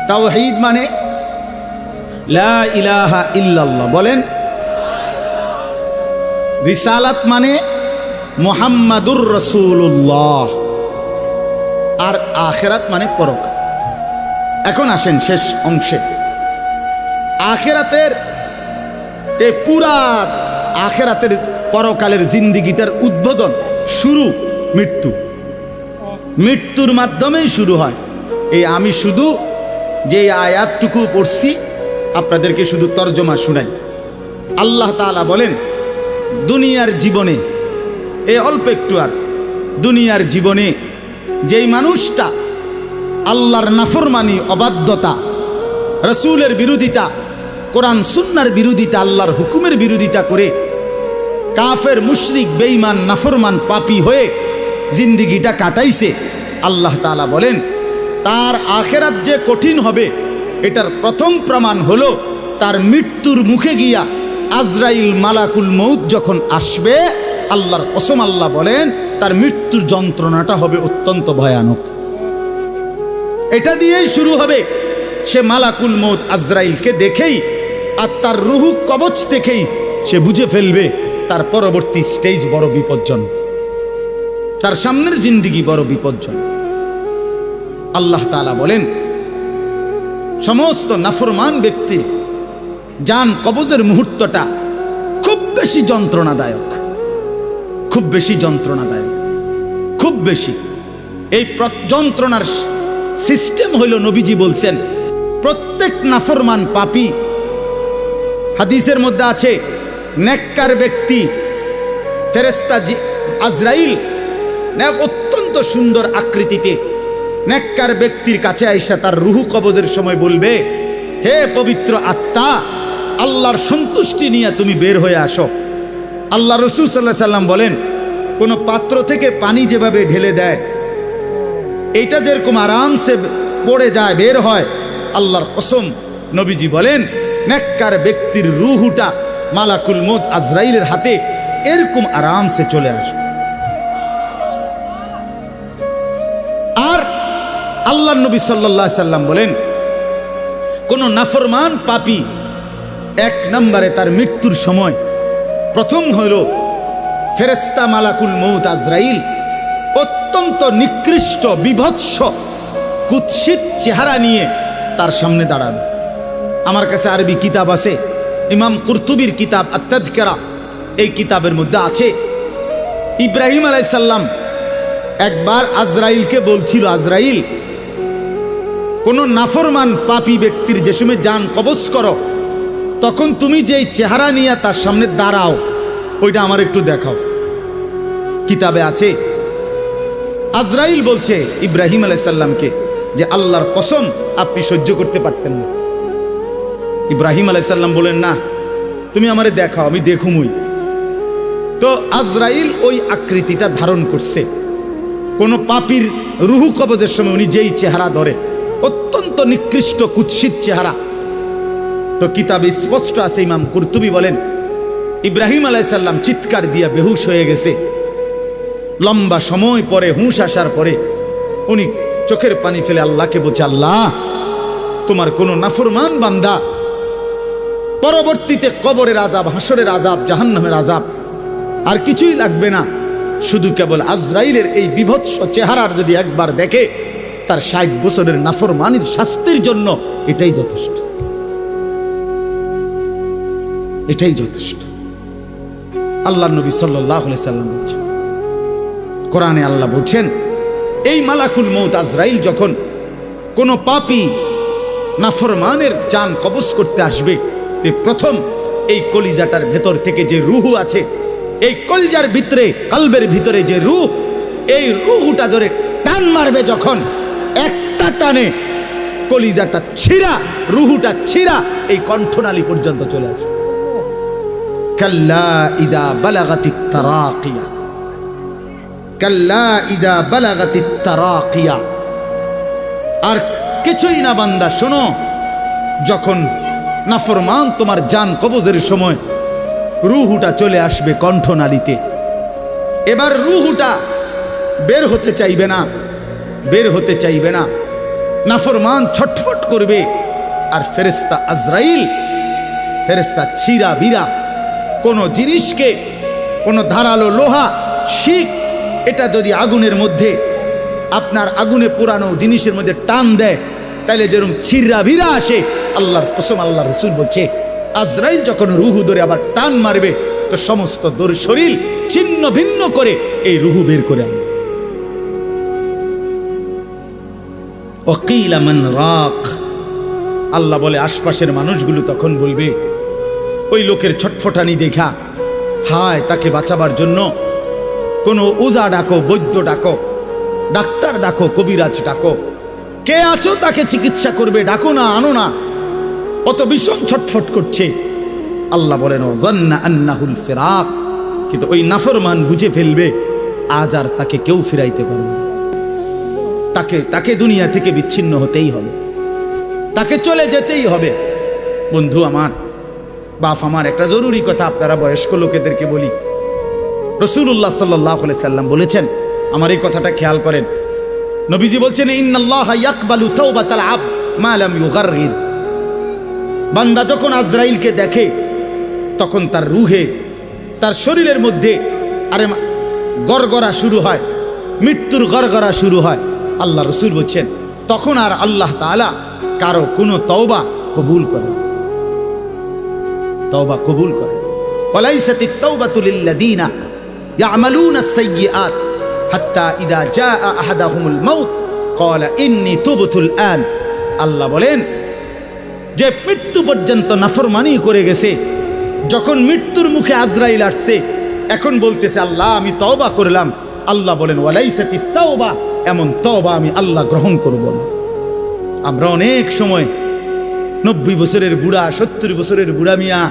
তাওহীদ মানে লা ইলাহা ইল্লাল্লাহ, বলেন। রিসালাত মানে মুহাম্মাদুর রাসূলুল্লাহ, আর আখিরাত মানে পরকাল। এখন আসেন শেষ অংশে। আখিরাতের এই পুরা আখিরাতের পরকালের জিন্দেগিটার উদ্বোধন, শুরু মৃত্যু। মৃত্যুর মাধ্যমেই শুরু হয়। এই আমি শুধু যে আয়াতটুকু পড়ছি আপনাদেরকে শুধু তর্জমা শুনাই। আল্লাহ তাআলা বলেন, দুনিয়ার জীবনে, এই অল্প একটু, আর দুনিয়ার জীবনে যেই মানুষটা আল্লাহর নাফরমানি, অবাধ্যতা, রাসূলের বিরোধিতা, কোরআন সুন্নাহর বিরোধিতা, আল্লাহর হুকুমের বিরোধিতা করে কাফের, মুশরিক, বেঈমান, নাফরমান, পাপী হয়ে জিন্দেগিটা কাটাইছে, আল্লাহ তাআলা বলেন তার আখিরাত যে কঠিন হবে এটার প্রথম প্রমাণ হলো তার মৃত্যুর মুখে গিয়া আজরাইল মালাকুল মউত যখন আসবে, আল্লাহর কসম আল্লাহ বলেন তার মৃত্যুর যন্ত্রণাটা হবে অত্যন্ত ভয়ানক। এটা দিয়েই শুরু হবে। সে মালাকুল মউত আজরাইলকে দেখেই আর তার রুহু কবচ দেখেই সে বুঝে ফেলবে তার পরবর্তী স্টেজ বড় বিপজ্জনক, তার সামনের জিন্দেগি বড় বিপজ্জনক। আল্লাহ তাআলা বলেন সমস্ত নাফরমান ব্যক্তির জান কবজের মুহূর্তটা খুব বেশি যন্ত্রণাদায়ক, খুব বেশি যন্ত্রণাদায়ক, খুব বেশি। এই যন্ত্রণার সিস্টেম হইল, নবীজি বলছেন প্রত্যেক নাফরমান পাপী, হাদিসের মধ্যে আছে নেককার ব্যক্তি, ফেরেশতা আজরাইল অত্যন্ত সুন্দর আকৃতিতে নেককার ব্যক্তির কাছে আইসা তার রুহু কবজের সময় বলবে, হে পবিত্র আত্মা, আল্লাহর সন্তুষ্টি নিয়ে তুমি বের হয়ে আসো। আল্লাহ রাসূল সাল্লাল্লাহু আলাইহি সাল্লাম বলেন, কোন পাত্র থেকে পানি যেভাবে ঢেলে দেয় এইটা যেরকম আরামসে পড়ে যায়, বের হয়, আল্লাহর কসম নবীজি বলেন নেককার ব্যক্তির রূহটা মালাকুল মউত আজরাইলের হাতে এরকম আরামসে চলে আসে। আর আল্লাহর নবী সাল্লাল্লাহু আলাইহি সাল্লাম বলেন কোন নাফরমান পাপী এক নম্বরে তার মৃত্যুর সময় প্রথম হইল ফেরেশতা মালাকুল মউত আজরাইল অত্যন্ত নিকৃষ্ট বিভৎস কুৎসিত চেহারা নিয়ে তার সামনে দাঁড়াবে। আমার কাছে আরবি কিতাব আছে, ইমাম কুরতুবির কিতাব আত-তাযকিরা, এই কিতাবের মধ্যে আছে ইব্রাহিম আলাইহিস সালাম একবার আজরাইলকে বলছিল, আজরাইল কোন নাফরমান পাপী ব্যক্তির যে সময় জান কবজ করো তখন তুমি যেই চেহারা নিয়ে তার সামনে দাঁড়াও ওইটা আমার একটু দেখাও। কিতাবে আছে আজরাইল বলছে ইব্রাহিম আলাইহিস সালামকে যে আল্লাহর কসম আপনি সহ্য করতে পারতেন না। ইব্রাহিম আলাইহিস সালাম বলেন না তুমি আমারে দেখাও, আমি দেখুমই। তো আজরাইল ওই আকৃতিটা ধারণ করছে। কোন পাপীর রুহু কবজের সময় উনি যেই চেহারা ধরে অত্যন্ত নিকৃষ্ট কুৎসিত চেহারা। তো কিতাবে স্পষ্ট আছে, ইমাম কুরতুবী বলেন ইব্রাহিম আলাইহিস সালাম চিৎকার দিয়া বেহুশ হয়ে গেছে। লম্বা সময় পরে হুঁশ আসার পরে উনি চোখের পানি ফেলে আল্লাহকে বলছে, আল্লাহ তোমার কোন নাফরমান বান্দা পরবর্তীতে কবরের আযাব, হাসরের আযাব, জাহান্নামের আযাব আর কিছুই লাগবে না, শুধু কেবল আজরাইলের এই বিভৎস চেহারার যদি একবার দেখে তার ৬০ বছরের নাফরমানির শাস্তির জন্য এটাই যথেষ্ট, এটাই যথেষ্ট। আল্লাহর নবী সাল্লাল্লাহু আলাইহি সাল্লাম বলছেন, কোরআনে আল্লাহ বলছেন এই মালাকুল মউত আজরাইল যখন কোন পাপী নাফরমানের জান কবজ করতে আসবে তে প্রথম এই কলিজাটার ভেতর থেকে যে রুহু আছে, এই কলজার ভিতরে কলবের ভিতরে যে রুহ, এই রুহুটা ধরে টান মারবে যখন, একটা টানে কলিজাটা ছিঁড়া, রুহুটা ছিঁড়া এই কণ্ঠনালী পর্যন্ত চলে আসবে। কাল্লা ইযা বালাগাতিত তারাকিয়া, কাল্লা ইযা বালাগাতিত তারাকিয়া। আর কিছুই না বান্দা, শোনো, যখন নাফরমান তোমার জান কবজের সময় রুহুটা চলে আসবে কণ্ঠনালীতে, এবার রুহুটা বের হতে চাইবে না, বের হতে চাইবে না, নাফরমান ছটফট করবে। আর ফেরেশতা আজরাইল, ফেরেশতা ছিঁড়া বিরা কোন জিনিসকে, কোন ধারালো লোহা, শিক, এটা যদি আগুনের মধ্যে, আপনার আগুনে পোড়ানো জিনিসের মধ্যে টান দেয় তাইলে যেরকম ছিঁড়া ভিড়া আসে, আল্লাহর কসম আল্লাহ রাসূল বলছে আজরাইল যখন রুহু ধরে আবার টান মারবে তো সমস্ত দর শরীর ছিন্ন ভিন্ন করে এই রুহু বের করে আনবে। ওয়াকিলা মান রাক, আল্লাহ বলে আশপাশের মানুষগুলো তখন বলবে ওই লোকের ছটফটানি দেখা, হায় তাকে বাঁচাবার জন্য কোনো ওজা ডাকো, বৈদ্য ডাকো, ডাক্তার ডাকো, কবিরাজ ডাকো, কে আছো তাকে চিকিৎসা করবে, ডাকো না, আনো না, অত ভীষণ ছটফট করছে। আল্লাহ বলেন যান্না আন্নাহুল ফিরাক, কিন্তু ওই নাফরমান বুঝে ফেলবে আজ আর তাকে কেউ ফিরাইতে পারবে না, তাকে দুনিয়া থেকে বিচ্ছিন্ন হতেই হবে, তাকে চলে যেতেই হবে। বন্ধু আমার, বাপ আমার, একটা জরুরি কথা আপনারা বয়স্ক লোকেদেরকে বলি। রাসূলুল্লাহ সাল্লাল্লাহু আলাইহি সাল্লাম বলেছেন, আমার এই কথাটা খেয়াল করেন, নবীজি বলছেন ইন্নাল্লাহা ইয়াকবালু তাওবাতাল আবদ মা লাম ইউগাররির। বান্দা যখন আজরাইলকে দেখে তখন তার রুহে, তার শরীরের মধ্যে আরে গড়গড়া শুরু হয়, মৃত্যুর গড়গড়া শুরু হয়। আল্লাহ রাসূল বলছেন তখন আর আল্লাহ তাআলা কারো কোনো তওবা কবুল করেন, তওবা কবুল করেন। ওয়ালাইসাতিত তাওবাতু লিল্লাযিনা ইয়ামালুনা আস-সাইয়্যাত হাত্তা ইযা জাআ আহাদাহুমুল মাউত ক্বালা ইন্নী তুবতুল আন। আল্লাহ বলেন যে মৃত্যু পর্যন্ত নাফরমানি করে গেছে, যখন মৃত্যুর মুখে আজরাইল আসছে এখন বলতেছে আল্লাহ আমি তওবা করলাম। আল্লাহ বলেন ওয়ালাইসাতিত তাওবা, এমন তওবা আমি আল্লাহ গ্রহণ করব না। আমরা অনেক সময় 90 বছরের বুড়া, 70 বছরের বুড়া মিয়া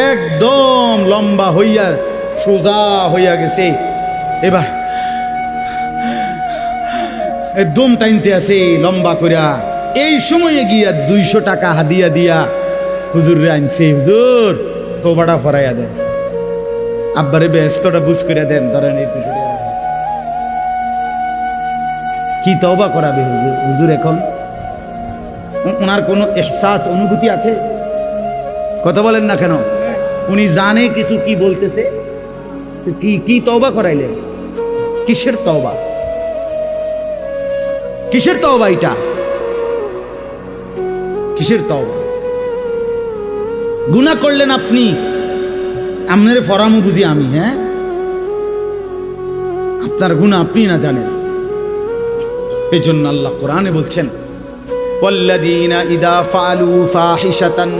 একদম লম্বা হইয়া সোজা হইয়া গেছে, এবার দম টাইনতে আছে লম্বা কইরা, এই সময়ে গিয়া 200 টাকা হাদিয়া দিয়া হুজুর আনছে, হুজুর তোবাটা ফরাইয়া দেন, আব্বারে ব্যস্তটা বুঝ করে দেন, ধরেন এই 200 টাকা। কি তওবা করাবে হুজুর? হুজুর এখন ওনার কোনো এহসাস অনুভূতি আছে? কথা বলেন না কেন? উনি জানে কিছু কি বলতেছে, কি তওবা করাইলেন? কিসের তওবা? কিসের তওবা এটা? কিসের তওবা? গুনাহ করলেন আপনি, আপনার ফরামু বুঝি আমি? হ্যাঁ, আপনার গুনাহ আপনি না জানেন। এই জন্য আল্লাহ কোরআনে বলছেন, ওয়াল্লাযীনা ইযা ফাআলু ফাহিশাতান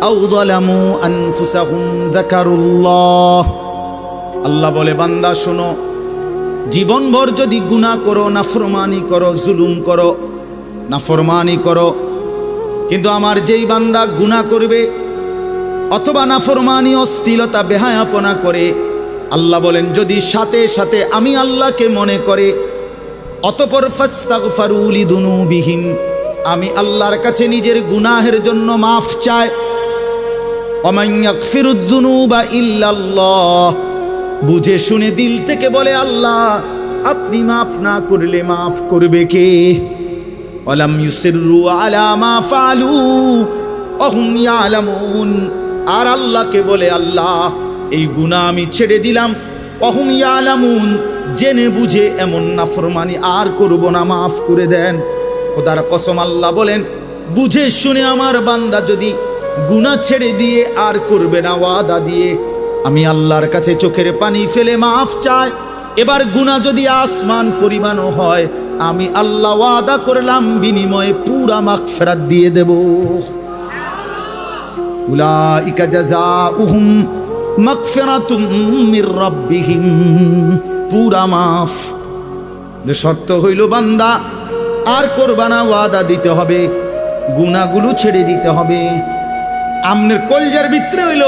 আও যালামু আনফুসাহুম যাকারুল্লাহ। আল্লাহ বলে, বান্দা শোনো, জীবনভর যদি গুনাহ করো, নাফরমানি করো, জুলুম করো, নাফরমানি করো, কিন্তু আমার যেই বান্দা গুনাহ করবে অথবা নাফরমানি, অশ্লীলতা, বেহায়াপনা করে, আল্লাহ বলেন যদি সাথে সাথে আমি আল্লাহকে মনে করে, অতঃপর ফাস্তাগফারু লিযুনুবিহিম, আমি আল্লাহর কাছে নিজের গুনাহের জন্য মাফ চায়, ওয়া মান ইয়াগফিরুয যুনুবা ইল্লাল্লাহ, বুঝে শুনে দিল থেকে বলে আল্লাহ আপনি মাফ না করলে মাফ করবে কে? ওয়ালাম ইউসিররু আলা মা ফাআলু ওয়া হুম ইয়ালামুন, আর আল্লাহকে বলে আল্লাহ এই গুনাহ আমি ছেড়ে দিলাম, ওয়া হুম ইয়ালামুন, জেনে বুঝে এমন নাফরমানি আর করব না, মাফ করে দেন। খোদার কসম আল্লাহ বলেন, বুঝে শুনে আমার বান্দা যদি গুনাহ ছেড়ে দিয়ে আর করবে না, ওয়াদা দিয়ে আমি আল্লাহর কাছে চোখের পানি ফেলে মাফ চায়, এবার গুনাহ যদি আসমান পরিমাণও হয়, আমি আল্লাহ ওয়াদা করলাম বিনিময়ে পুরা মাগফিরাত দিয়ে দেব। উলাইকা জাযাউহুম মাগফিরাতুম মির রাব্বিহিম, পুরা মাফ। যে শর্ত হইল বান্দা আর করবা না, ওয়াদা দিতে হবে, গুনাহগুলো ছেড়ে দিতে হবে। আমনের কলজার ভিতরে হইল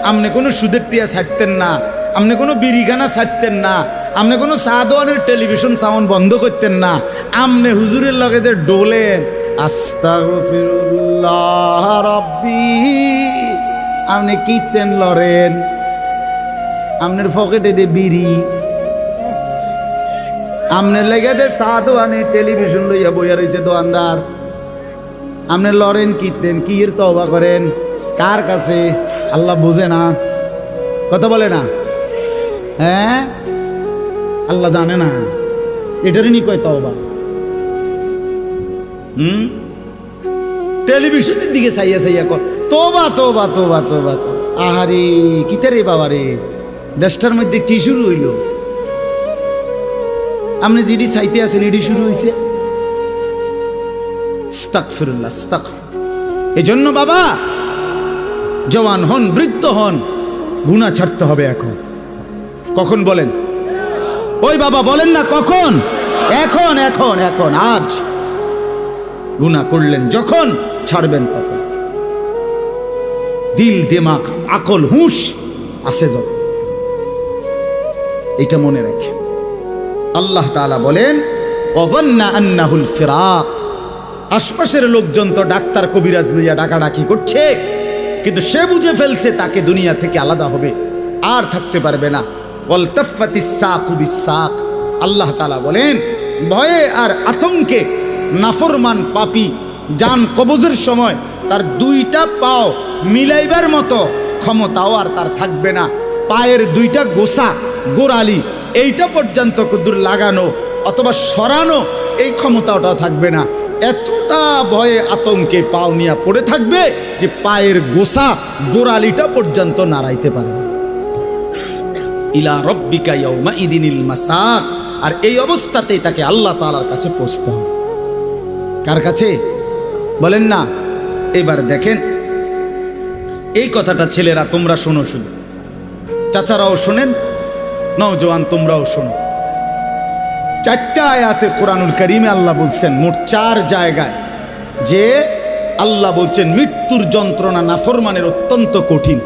আমনে কোনো সুদের টিয়া ছাড়তেন না, আমনে কোনো বিড়িখানা ছাড়তেন না, আমনে কোনো সাদওয়ানের টেলিভিশন সাউন্ড বন্ধ করতেন না, আমনে হুজুরের লগে যে ডোলেন আস্তাগফিরুল্লাহ রাব্বি, আমনে কীর্তন লরেন, আমনের পকেটে দে বিড়ি, আমনের লেগে দে সাদওয়ানে টেলিভিশন লইয়া বইয়া রয়েছে দোকানদার, আমনে লরেন কীর্তন, কি এর তওবা করেন কার কাছে? আল্লাহ বুঝে না? কথা বলে না? হ্যাঁ, আল্লাহ জানে না? এটারই নি কয় তওবা। টেলিভিশনের দিকে চাইয়া চাইয়া কর তোবা তোবা তোবা তোবা। আহারে কিতারে বাবা রে, দেশটার মধ্যে কি শুরু হইল? আপনি যেটি চাইতে আছেন এটি শুরু হয়েছে। আস্তাগফিরুল্লাহ, আস্তাগফির। এজন্য বাবা জওয়ান হন, বৃদ্ধ হন, গুনাহ ছাড়তে হবে এখন। কখন বলেন? ওই বাবা বলেন না কখন? এখন এখন এখন, আজ। গুনাহ করলেন যখন, ছাড়বেন তখন। দিল, দিমাগ, আকল, হুঁশ আছে যখন, এটা মনে রাখে। আল্লাহ তাআলা বলেন, ওয়াযান্না আন্নাহুল ফিরাক, আশপাশের লোকজন তো ডাক্তার কবিরাজ লইয়া ডাকাডাকি করছে, কিন্তু সে বুঝে ফেলছে তাকে দুনিয়া থেকে আলাদা হবে, আর থাকতে পারবে না। ওয়ালতাফাতিস সাকু বিসাক, আল্লাহ তাআলা বলেন ভয়ে আর আতঙ্কে নাফরমান পাপী জান কবজের সময় তার দুইটা পাও মিলাইবার মতো ক্ষমতাও আর তার থাকবে না। পায়ের দুইটা গোসা, গোড়ালি, এইটা পর্যন্ত কুদুর লাগানো অথবা সরানো এই ক্ষমতাটাও থাকবে না। এতটা ভয়ে আতঙ্কে পাও নিয়ে পড়ে থাকবে যে পায়ের গোসা, গোড়ালিটা পর্যন্ত নাড়াইতে পারবে। ইলা রব্বিকা ইয়াউমা ইদিনিল মাসাক, আর এই অবস্থাতেই তাকে আল্লাহ তাআলার কাছে পৌঁছতে হবে। কার কাছে বলেন না? এবার দেখেন এই কথাটা ছেলেরা তোমরা শোনো, শুধু চাচারাও শোনেন, নওজোয়ান তোমরাও শোনো। 4টা আয়াতে কোরআনুল কারীমে আল্লাহ বলছেন, মোট 4 জায়গায়, যে আল্লাহ বলছেন মৃত্যুর যন্ত্রণা নাফরমানের অত্যন্ত কঠিন।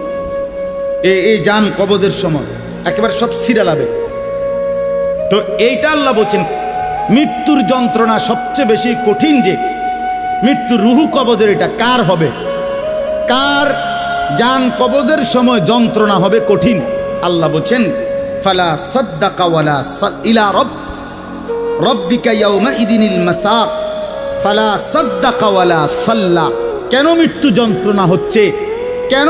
এই জান কবজের সময় একেবারে সব ছিঁড়া লাবে। তো এইটা আল্লাহ বলছেন মৃত্যুর যন্ত্রণা সবচেয়ে বেশি কঠিন, যে মৃত্যুর রুহু কবজের এটা কার হবে, কার জান কবজের সময় যন্ত্রণা হবে কঠিন। আল্লাহ বলছেন ফালা সাদ্দাকা ওয়ালা ইলা রব্বিকা ইয়াউমা ইদিনিল মাসাক ফালা সাদ্দাকা ওয়ালা সাল্লা। কেন মৃত্যু যন্ত্রণা হচ্ছে, কেন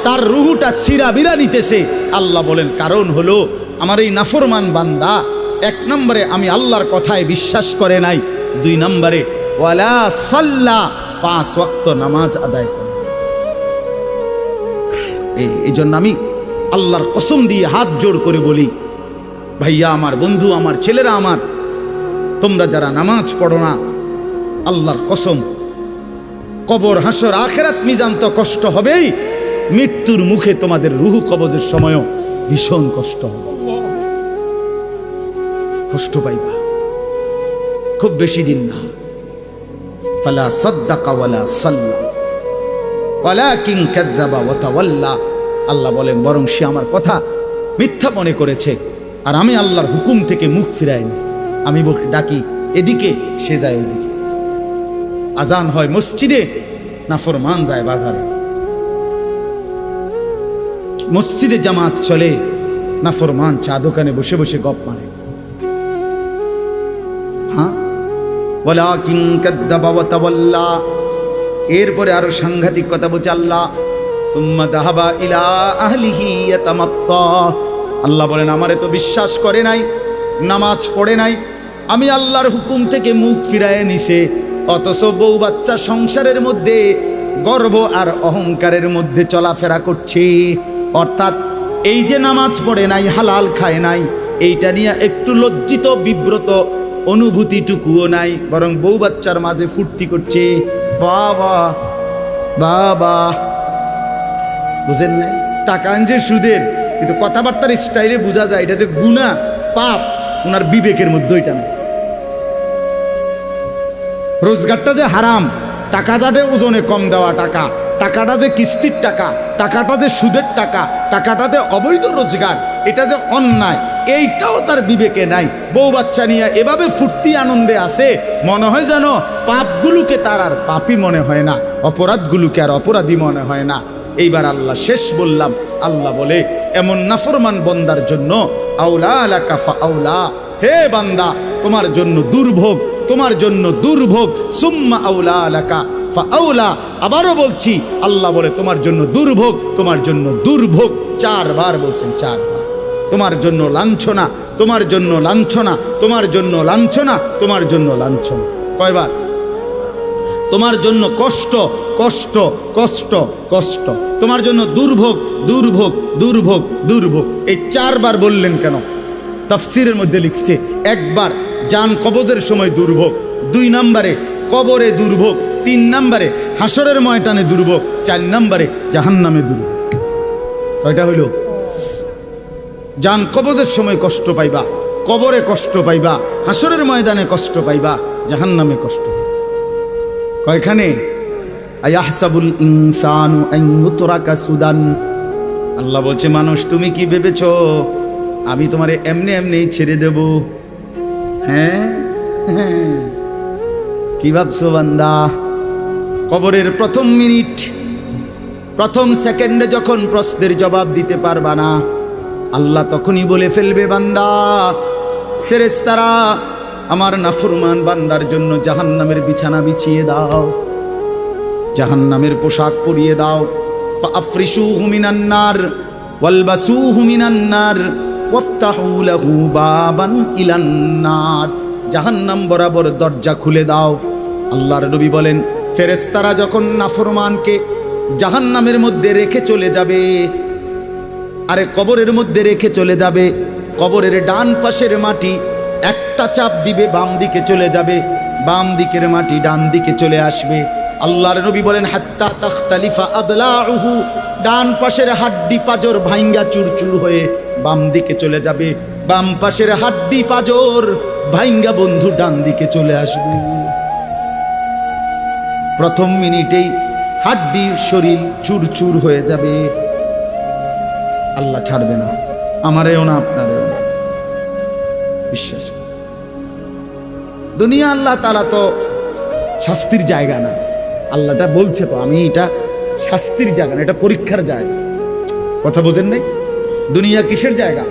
তার রুহুটা ছিঁড়াবিরা নিতেছে? আল্লাহ বলেন কারণ হলো আমার এই নাফরমান বান্দা এক নম্বরে আমি আল্লাহর কথায় বিশ্বাস করে নাই, দুই নম্বরে ওয়ালা সাল্লা 5 ওয়াক্ত নামাজ আদায় করে। এই জন্য আমি আল্লাহর কসম দিয়ে হাত জোড় করে বলি, ভাইয়া আমার, বন্ধু আমার, ছেলেরা আমার, তোমরা যারা নামাজ পড়ো না, আল্লাহর কসম কবর, হাসর, আখিরাত, মিজান তো কষ্ট হবেই, মৃত্যুর মুখে তোমাদের রুহু কবজের সময়ও ভীষণ কষ্ট হবে, কষ্ট পাইবা, খুব বেশি দিন না। ফালা সাদ্দাকা ওয়ালা সাল্লা ওয়ালাকিন কাযাবা ওয়া তাওয়াল্লা। আল্লাহ বলেন বরং সে আমার কথা মিথ্যা মনে করেছে, আর আমি আল্লাহর হুকুম থেকে মুখ ফিরাই নিছি। আমি ডাকি এদিকে, সে যায় ওইদিকে। আজান হয় মসজিদে, নাফরমান যায় বাজারে। মসজিদে জামাত চলে, নাফরমান চা দোকানে বসে বসে গপ মারে। হ্যাঁ, ওয়ালাকিন কাযাবা ওয়া তাওয়াল্লা। এরপরে আরো সাংঘাতিক কথা বলছে আল্লাহ, সুম্মা যাহাবা ইলা আহলিহি ইয়াতামাত্তা। আল্লাহ বলেন আমারে তো বিশ্বাস করে নাই, নামাজ পড়ে নাই, আমি আল্লাহর হুকুম থেকে মুখ ফিরায় নিছে, অথচ বউ বাচ্চা সংসারের মধ্যে গর্ব আর অহংকারের মধ্যে চলাফেরা করছে। অর্থাৎ এই যে নামাজ পড়ে নাই, হালাল খায় নাই, এইটা নিয়ে একটু লজ্জিত বিব্রত অনুভূতিটুকুও নাই, বরং বউ বাচ্চার মাঝে ফুর্তি করছে। বাবা বাবা, বুঝেন নাই? টাকা আনছে সুদের, কিন্তু কথাবার্তার স্টাইলে বোঝা যায় এটা যে গুনাহ, পাপ, ওনার বিবেকের মধ্যে ওইটা নেই। রোজগারটা যে হারাম, টাকাটা যে ওজনে কম দেওয়া টাকা, টাকাটা যে কিস্তির টাকা, টাকাটা যে সুদের টাকা, টাকাটা যে অবৈধ রোজগার, এটা যে অন্যায়, এইটাও তার বিবেকে নাই। বউ বাচ্চা নিয়ে এভাবে ফুর্তি আনন্দে আসে, মনে হয় যেন পাপগুলোকে তার আর পাপই মনে হয় না, অপরাধগুলোকে আর অপরাধী মনে হয় না। এইবার আল্লাহ শেষ বললাম, আল্লাহ বলে এমন নাফরমান বন্দার জন্য আউলা আলাকা ফাআউলা, হে বান্দা তোমার জন্য দুর্ভোগ, তোমার জন্য দুর্ভোগ, সুম্মা আউলা আলাকা ফাআউলা। আবারও বলছি, আল্লাহ বলে তোমার জন্য দুর্ভোগ, তোমার জন্য দুর্ভোগ, 4 বার বলছেন, 4 বার। তোমার জন্য লাঞ্ছনা, তোমার জন্য লাঞ্ছনা, তোমার জন্য লাঞ্ছনা, তোমার জন্য লাঞ্ছনা। কয়বার? তোমার জন্য কষ্ট, কষ্ট, কষ্ট, কষ্ট, তোমার জন্য দুর্ভোগ, দুর্ভোগ, দুর্ভোগ, দুর্ভোগ। এই 4 বার বললেন কেন? তাফসীরের মধ্যে লিখছে, একবার জান কবজের সময় দুর্ভোগ, 2 নম্বরে কবরে দুর্ভোগ, 3 নম্বরে হাসরের ময়দানে দুর্ভোগ, 4 নম্বরে জাহান্নামে দুর্ভোগ। কয়টা হইল? জান কবজের সময় কষ্ট পাইবা, কবরে কষ্ট পাইবা, হাসরের ময়দানে কষ্ট পাইবা, জাহান্নামে কষ্ট। কয়খানে? আয়াহসাবুল ইনসানু আন ইউতরাকা সুদান। আল্লাহ বলছে মানুষ তুমি কি ভেবেছো আমি তোমারে এমনি এমনি ছেড়ে দেব? হ্যাঁ, কি ভাবছো বান্দা? কবরের প্রথম মিনিট, প্রথম সেকেন্ডে যখন প্রশ্নের জবাব দিতে পারবা না, আল্লাহ তখনই বলে ফেলবে বান্দা, ফেরেশতারা আমার নাফরমান বান্দার জন্য জাহান্নামের বিছানা বিছিয়ে দাও, জাহান্নামের পোশাক পরিয়ে দাও। ফাআফরিশুহু মিনান নার ওয়ালবাসুহু মিনান নার ওয়াফতাহু লাহু বাবান ইলান নার। জাহান্নাম বরাবর দরজা খুলে দাও। আল্লাহর নবী বলেন, ফেরেশতারা যখন নাফরমানকে জাহান্নামের মধ্যে রেখে চলে যাবে, আরে কবরের মধ্যে রেখে চলে যাবে, কবরের ডান পাশের মাটি একটা চাপ দিবে, বাম দিকে চলে যাবে, বাম দিকের মাটি ডান দিকে চলে আসবে। আল্লাহর নবী বলেন, হাত্তা তাখতালিফা আদলাউহু, ডান পাশের হাড্ডি পাজর ভাঙ্গা চুরচুর হয়ে বাম দিকে চলে যাবে, বাম পাশের হাড্ডি পাজর ভাঙ্গা বন্ধু ডান দিকে চলে আসবে। প্রথম মিনিটেই হাড্ডির শরীর চুরচুর হয়ে যাবে। আল্লাহ ছাড়বে না, আমারেও না আপনারেও না, বিশ্বাস। দুনিয়া আল্লাহ তাআলা তো শাস্তির জায়গা না। আল্লাহটা বলছে তো আমি এটা শাস্তির জায়গা না, এটা পরীক্ষার জায়গা। কথা বোঝেন নাই? দুনিয়া কিসের জায়গা?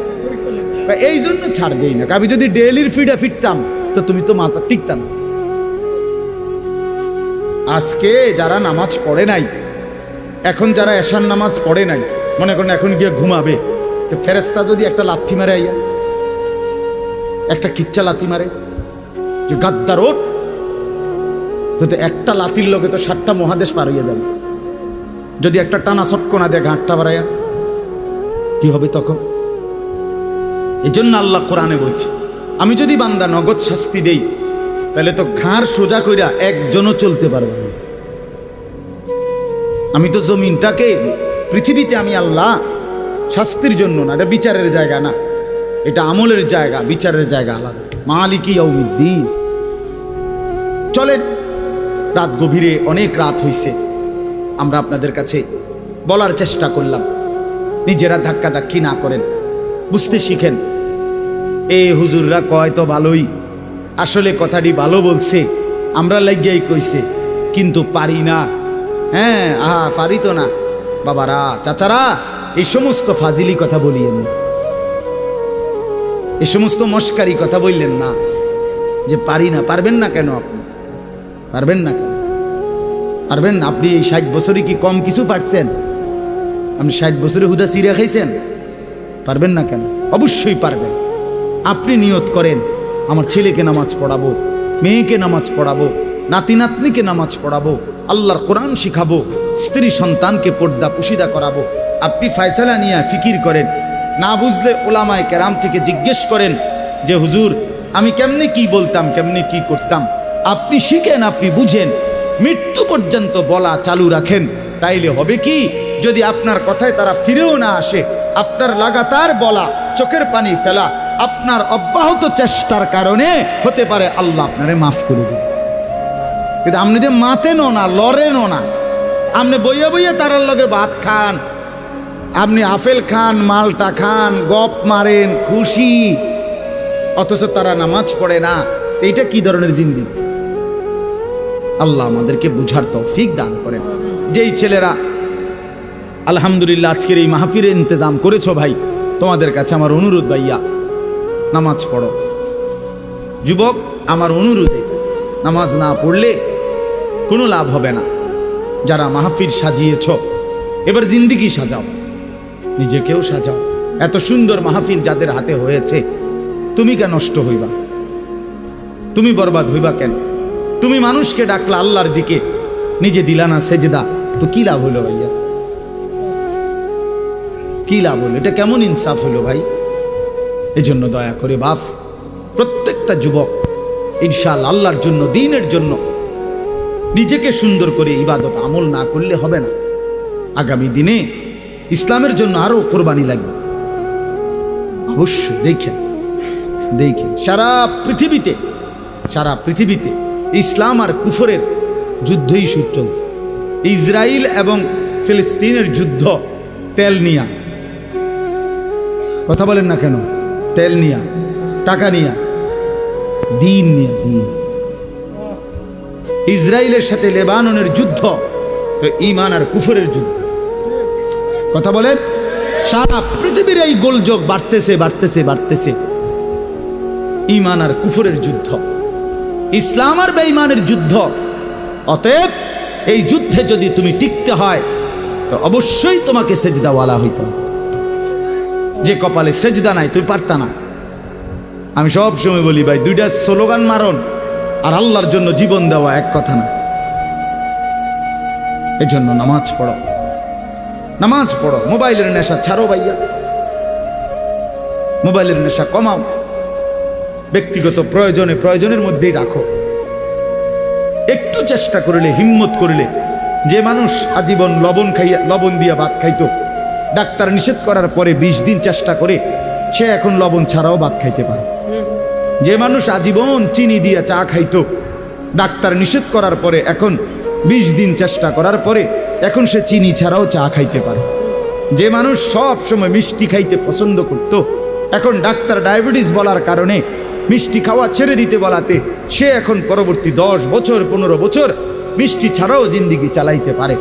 এই জন্য ছাড় দেই না। আমি যদি ডেইলির ফিডে ফিরতাম তো তুমি তো মাথা টিকতা না। আজকে যারা নামাজ পড়ে নাই, এখন যারা এশার নামাজ পড়ে নাই, মনে করেন এখন গিয়ে ঘুমাবে, তো ফেরেশতা যদি একটা লাথি মারে, আইয়া একটা কিচ্ছা লাথি মারে যে গাদ্দার ওঠ, তো একটা লাথির লোকে তো 7টা মহাদেশ পার হইয়া যাবে। যদি একটা টানা চটকনা দেয় ঘাটটা বাড়াইয়া, কি হবে তখন? এই জন্য আল্লাহ কোরআনে বলছে, আমি যদি বান্দা নগদ শাস্তি দেই তাহলে তো ঘাড় সোজা কইরা একজনও চলতে পারবে না। আমি তো জমিনটাকে, পৃথিবীতে আমি আল্লাহ শাস্তির জন্য না, এটা বিচারের জায়গা না, এটা আমলের জায়গা, বিচারের জায়গা আলাদা। মালিকি ইয়াউমিদ্দিন। চলেন, রাত গভীরে, অনেক রাত হইছে, আমরা আপনাদের কাছে বলার চেষ্টা করলাম, নিজেরা ধাক্কাধাক্কি না করেন, বুঝতে শিখেন। এ হুজুররা কয় তো ভালোই, আসলে কথাটি ভালো বলছে, আমরা লাগিয়াই কইছে, কিন্তু পারি না। হ্যাঁ, পারি তো না। বাবারা, চাচারা, এই সমস্ত ফাজিলি কথা বলিয়েন না, এই সমস্ত মস্কারি কথা বললেন না যে পারি না। পারবেন না কেন? আপনি পারবেন না কেন? পারবেন না। আপনি এই 60 বছরে কি কম কিছু পারছেন? আপনি 60 বছরে হুদা চিড়া খাইছেন? পারবেন না কেন? অবশ্যই পারবেন। আপনি নিয়ত করেন, আমার ছেলেকে নামাজ পড়াবো, মেয়েকে নামাজ পড়াবো, নাতি নাতনিকে নামাজ পড়াবো, আল্লাহর কোরআন শিখাবো, স্ত্রী সন্তানকে পর্দা পুশিদা করাবো। আপনি ফয়সালা নিয়ে ফিকির করেন, না বুঝলে ওলামায়ে কেরাম থেকে জিজ্ঞেস করেন যে হুজুর আমি কেমনে কি বলতাম, কেমনে কি করতাম। আপনি শিখেন, আপনি বুঝেন, মৃত্যু পর্যন্ত বলা চালু রাখেন। তাইলে হবে কি, যদি আপনার কথায় তারা ফিরেও না আসে, আপনার লাগাতার বলা, চোখের পানি ফেলা, আপনার অব্যাহত চেষ্টার কারণে হতে পারে আল্লাহ আপনারে মাফ করে দেবে। কিন্তু আপনি যে মাতেনও না, লড়েনও না, আপনি বইয়া বইয়া তারার লগে ভাত খান, আপনি আপেল খান, মালটা খান, গপ মারেন, খুশি, অথচ তারা নামাজ পড়ে না। এইটা কি ধরনের জিন্দেগি? আল্লাহ আমাদেরকে বুঝার তৌফিক দান করেন। যেই ছেলেরা আলহামদুলিল্লাহ আজকের এই মাহফিলের ইন্তজাম করেছো, ভাই তোমাদের কাছে আমার অনুরোধ, ভাইয়া নামাজ পড়ো। যুবক, আমার অনুরোধ এটা, নামাজ না পড়লে কোনো লাভ হবে না। যারা মাহফিল সাজিয়েছ, এবার জিন্দেগি সাজাও, নিজেকেও সাজাও। এত সুন্দর মাহফিল যাদের হাতে হয়েছে, তুমি কেন নষ্ট হইবা? তুমি বরবাদ হইবা কেন? তুমি মানুষকে ডাকলা আল্লাহর দিকে, নিজে দিলা না সেজদা, তো কি লাভ হলো ভাইয়া? কি লাভ হলো? এটা কেমন ইনসাফ হলো ভাই? এজন্য দয়া করে বাপ, প্রত্যেকটা যুবক ইনশাআল্লাহ আল্লাহর জন্য, দ্বীনের জন্য নিজেকে সুন্দর করে ইবাদত আমল না করলে হবে না। আগামী দিনে ইসলামের জন্য আরো কোরবানি লাগবে। অবশ্যই দেখেন, সারা পৃথিবীতে ইসলাম আর কুফরের যুদ্ধই শুরু চলছে। ইসরায়েল এবং ফিলিস্তিনের যুদ্ধ তেল নিয়া। কথা বলেন না কেন? তেল নিয়া, টাকা নিয়া, দিন নিয়া। ইসরায়েলের সাথে লেবাননের যুদ্ধ ঈমান আর কুফরের যুদ্ধ। কথা বলেন, সারা পৃথিবীর এই গোলযোগ বাড়তেছে। ঈমান আর কুফরের যুদ্ধ, ইসলাম আর বেঈমানের যুদ্ধ। অতএব এই যুদ্ধে যদি তুমি টিকতে হয় তো অবশ্যই তোমাকে সেজদাওয়ালা হইতে হবে। যে কপালে সেজদা নাই, তুই পারতা না। আমি সব সময় বলি ভাই, 2টা স্লোগান মারন আর আল্লাহর জন্য জীবন দেওয়া এক কথা না। এই জন্য নামাজ পড়ো, মোবাইলের নেশা ছাড়ো ভাইয়া, মোবাইলের নেশা কমাও, ব্যক্তিগত প্রয়োজনের মধ্যেই রাখো। একটু চেষ্টা করলে, হিম্মত করলে, যে মানুষ আজীবন লবণ দিয়ে ভাত খাইতো, ডাক্তার নিষেধ করার পরে 20 দিন চেষ্টা করে সে এখন লবণ ছাড়াও ভাত খাইতে পারে। যে মানুষ আজীবন চিনি দিয়ে চা খাইতো, ডাক্তার নিষেধ করার পরে এখন 20 দিন চেষ্টা করার পরে এখন সে চিনি ছাড়াও চা খাইতে পারে। যে মানুষ সব সময় মিষ্টি খাইতে পছন্দ করত, এখন ডাক্তার ডায়াবেটিস বলার কারণে মিষ্টি খাওয়া ছেড়ে দিতে বলাতে সে এখন পরবর্তী 10 বছর 15 বছর মিষ্টি ছাড়াও জিন্দিগি চালাইতে পারে।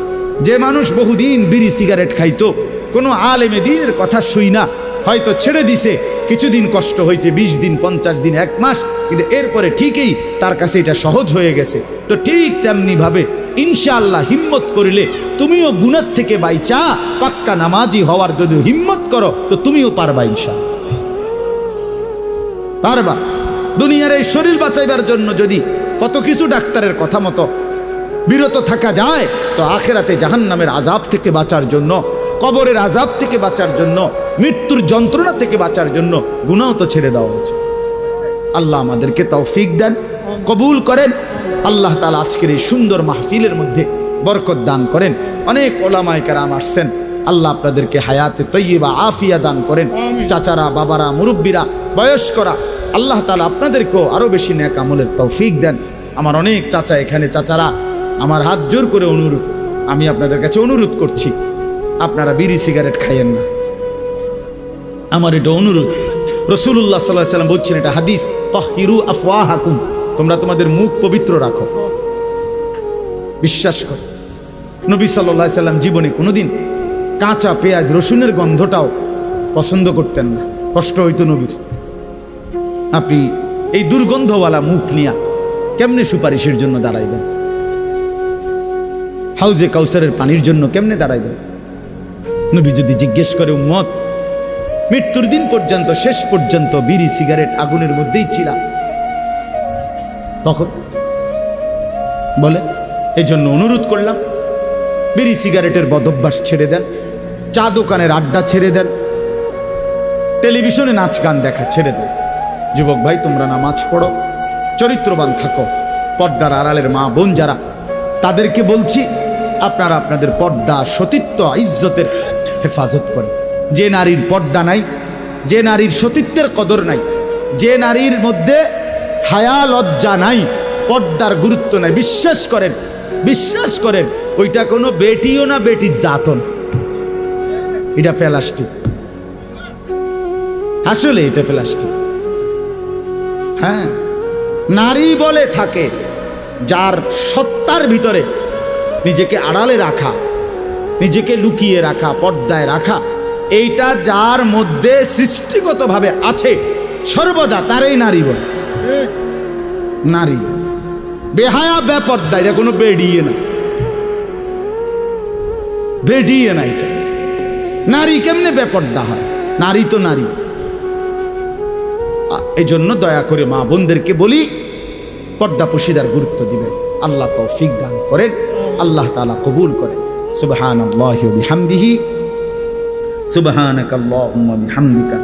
যে মানুষ বহুদিন বিড়ি সিগারেট খাইতো, কোনো আলেমে দ্বীনের কথা শুই না, হয়তো ছেড়ে দিছে, কিছুদিন কষ্ট হয়েছে, 20 দিন 50 দিন 1 মাস, কিন্তু এরপরে ঠিকই তার কাছে এটা সহজ হয়ে গেছে। তো ঠিক তেমনি ভাবে ইনশাআল্লাহ হিম্মত করিলে তুমিও গুনাহ থেকে বাইচা পাক্কা নামাজি হওয়ার যদি হিম্মত করো তো তুমিও পারবা, ইনশাআল্লাহ পারবা। দুনিয়ার এই শরীর বাঁচাইবার জন্য যদি কত কিছু ডাক্তারের কথা মতো বিরত থাকা যায়, তো আখেরাতে জাহান্নামের আযাব থেকে বাঁচার জন্য, কবরের আযাব থেকে বাঁচার জন্য, মৃত্যুর যন্ত্রণা থেকে বাঁচার জন্য গুনাহ তো ছেড়ে দেওয়া উচিত। আল্লাহ আমাদেরকে তৌফিক দেন, কবুল করেন। আল্লাহ তাআলা আজকের এই সুন্দর মাহফিলের মধ্যে বরকত দান করেন। অনেক ওলামায়ে কেরাম আসছেন, আল্লাহ আপনাদেরকে হায়াতে তয়্যিবা আফিয়া দান করেন। চাচারা, বাবারা, মুরব্বীরা, বয়স্করা, আল্লাহ তাআলা আপনাদেরকেও আরো বেশি নেক আমলের তৌফিক দেন। আমার অনেক চাচা এখানে, চাচারা আমার হাত জোর করে অনুরোধ, আমি আপনাদের কাছে অনুরোধ করছি, আপনারা বিড়ি সিগারেট খাইয়েন না, আমার এটা অনুরোধ। রাসূলুল্লাহ সাল্লাল্লাহু আলাইহি ওয়াসাল্লাম বলছেন, এটা হাদিস, তাহহিরু আফওয়াহাকুম, তোমরা তোমাদের মুখ পবিত্র রাখো। বিশ্বাস করো, নবী সাল্লাল্লাহু আলাইহি ওয়াসাল্লাম জীবনে কোনোদিন কাঁচা পেঁয়াজ রসুনের গন্ধটাও পছন্দ করতেন না, কষ্ট হইতো নবীর। আপনি এই দুর্গন্ধওয়ালা মুখ নিয়া কেমনে সুপারিশের জন্য দাঁড়াইবেন? হাউজে কাউসারের পানির জন্য কেমনে দাঁড়াইবেন? নবী যদি জিজ্ঞেস করে, উম্মত মৃত্যুর দিন পর্যন্ত, শেষ পর্যন্ত বিড়ি সিগারেট আগুনের মধ্যেই ছিল, তখন বলে, এই জন্য অনুরোধ করলাম, বিড়ি সিগারেটের বদভ্যাস ছেড়ে দেন, চা দোকানের আড্ডা ছেড়ে দেন, টেলিভিশনে নাচ গান দেখা ছেড়ে দেন। যুবক ভাই, তোমরা নামাজ পড়ো, চরিত্রবান থাকো। পর্দার আড়ালের মা বোন যারা, তাদেরকে বলছি, আপনারা আপনাদের পর্দা, সতীত্ব, ইজ্জতের হেফাজত করেন। যে নারীর পর্দা নাই, যে নারীর সতীত্বের কদর নাই, যে নারীর মধ্যে হায়া লজ্জা নাই, পর্দার গুরুত্ব নাই, বিশ্বাস করেন, বিশ্বাস করেন, ওইটা কোনো বেটিও না, বেটির জাতও না, এটা প্লাস্টিক। আসলে এটা প্লাস্টিক। হ্যাঁ, নারী বলে থাকে যার সত্তার ভিতরে নিজেকে আড়ালে রাখা, নিজেকে লুকিয়ে রাখা, পর্দায় রাখা, এইটা যার মধ্যে সৃষ্টিগতভাবে আছে সর্বদা, তারই নারী বলে। নারী বেহায়া, বেপর্দা, এটা কোনো বেডিয়ে না, বেডিয়ে না। এটা নারী কেমনে বেপর্দা হয়? নারী তো নারী। এই জন্য দয়া করে মা বোনদেরকে বলি, পর্দা পশিদার গুরুত্ব দিবেন। আল্লাহ তৌফিক দান করেন, আল্লাহ তাআলা কবুল করেন। সুবহানাল্লাহি ওয়া বিহামদিহি, সুবহানাকাল্লাহুম্মা বিহামদিকা।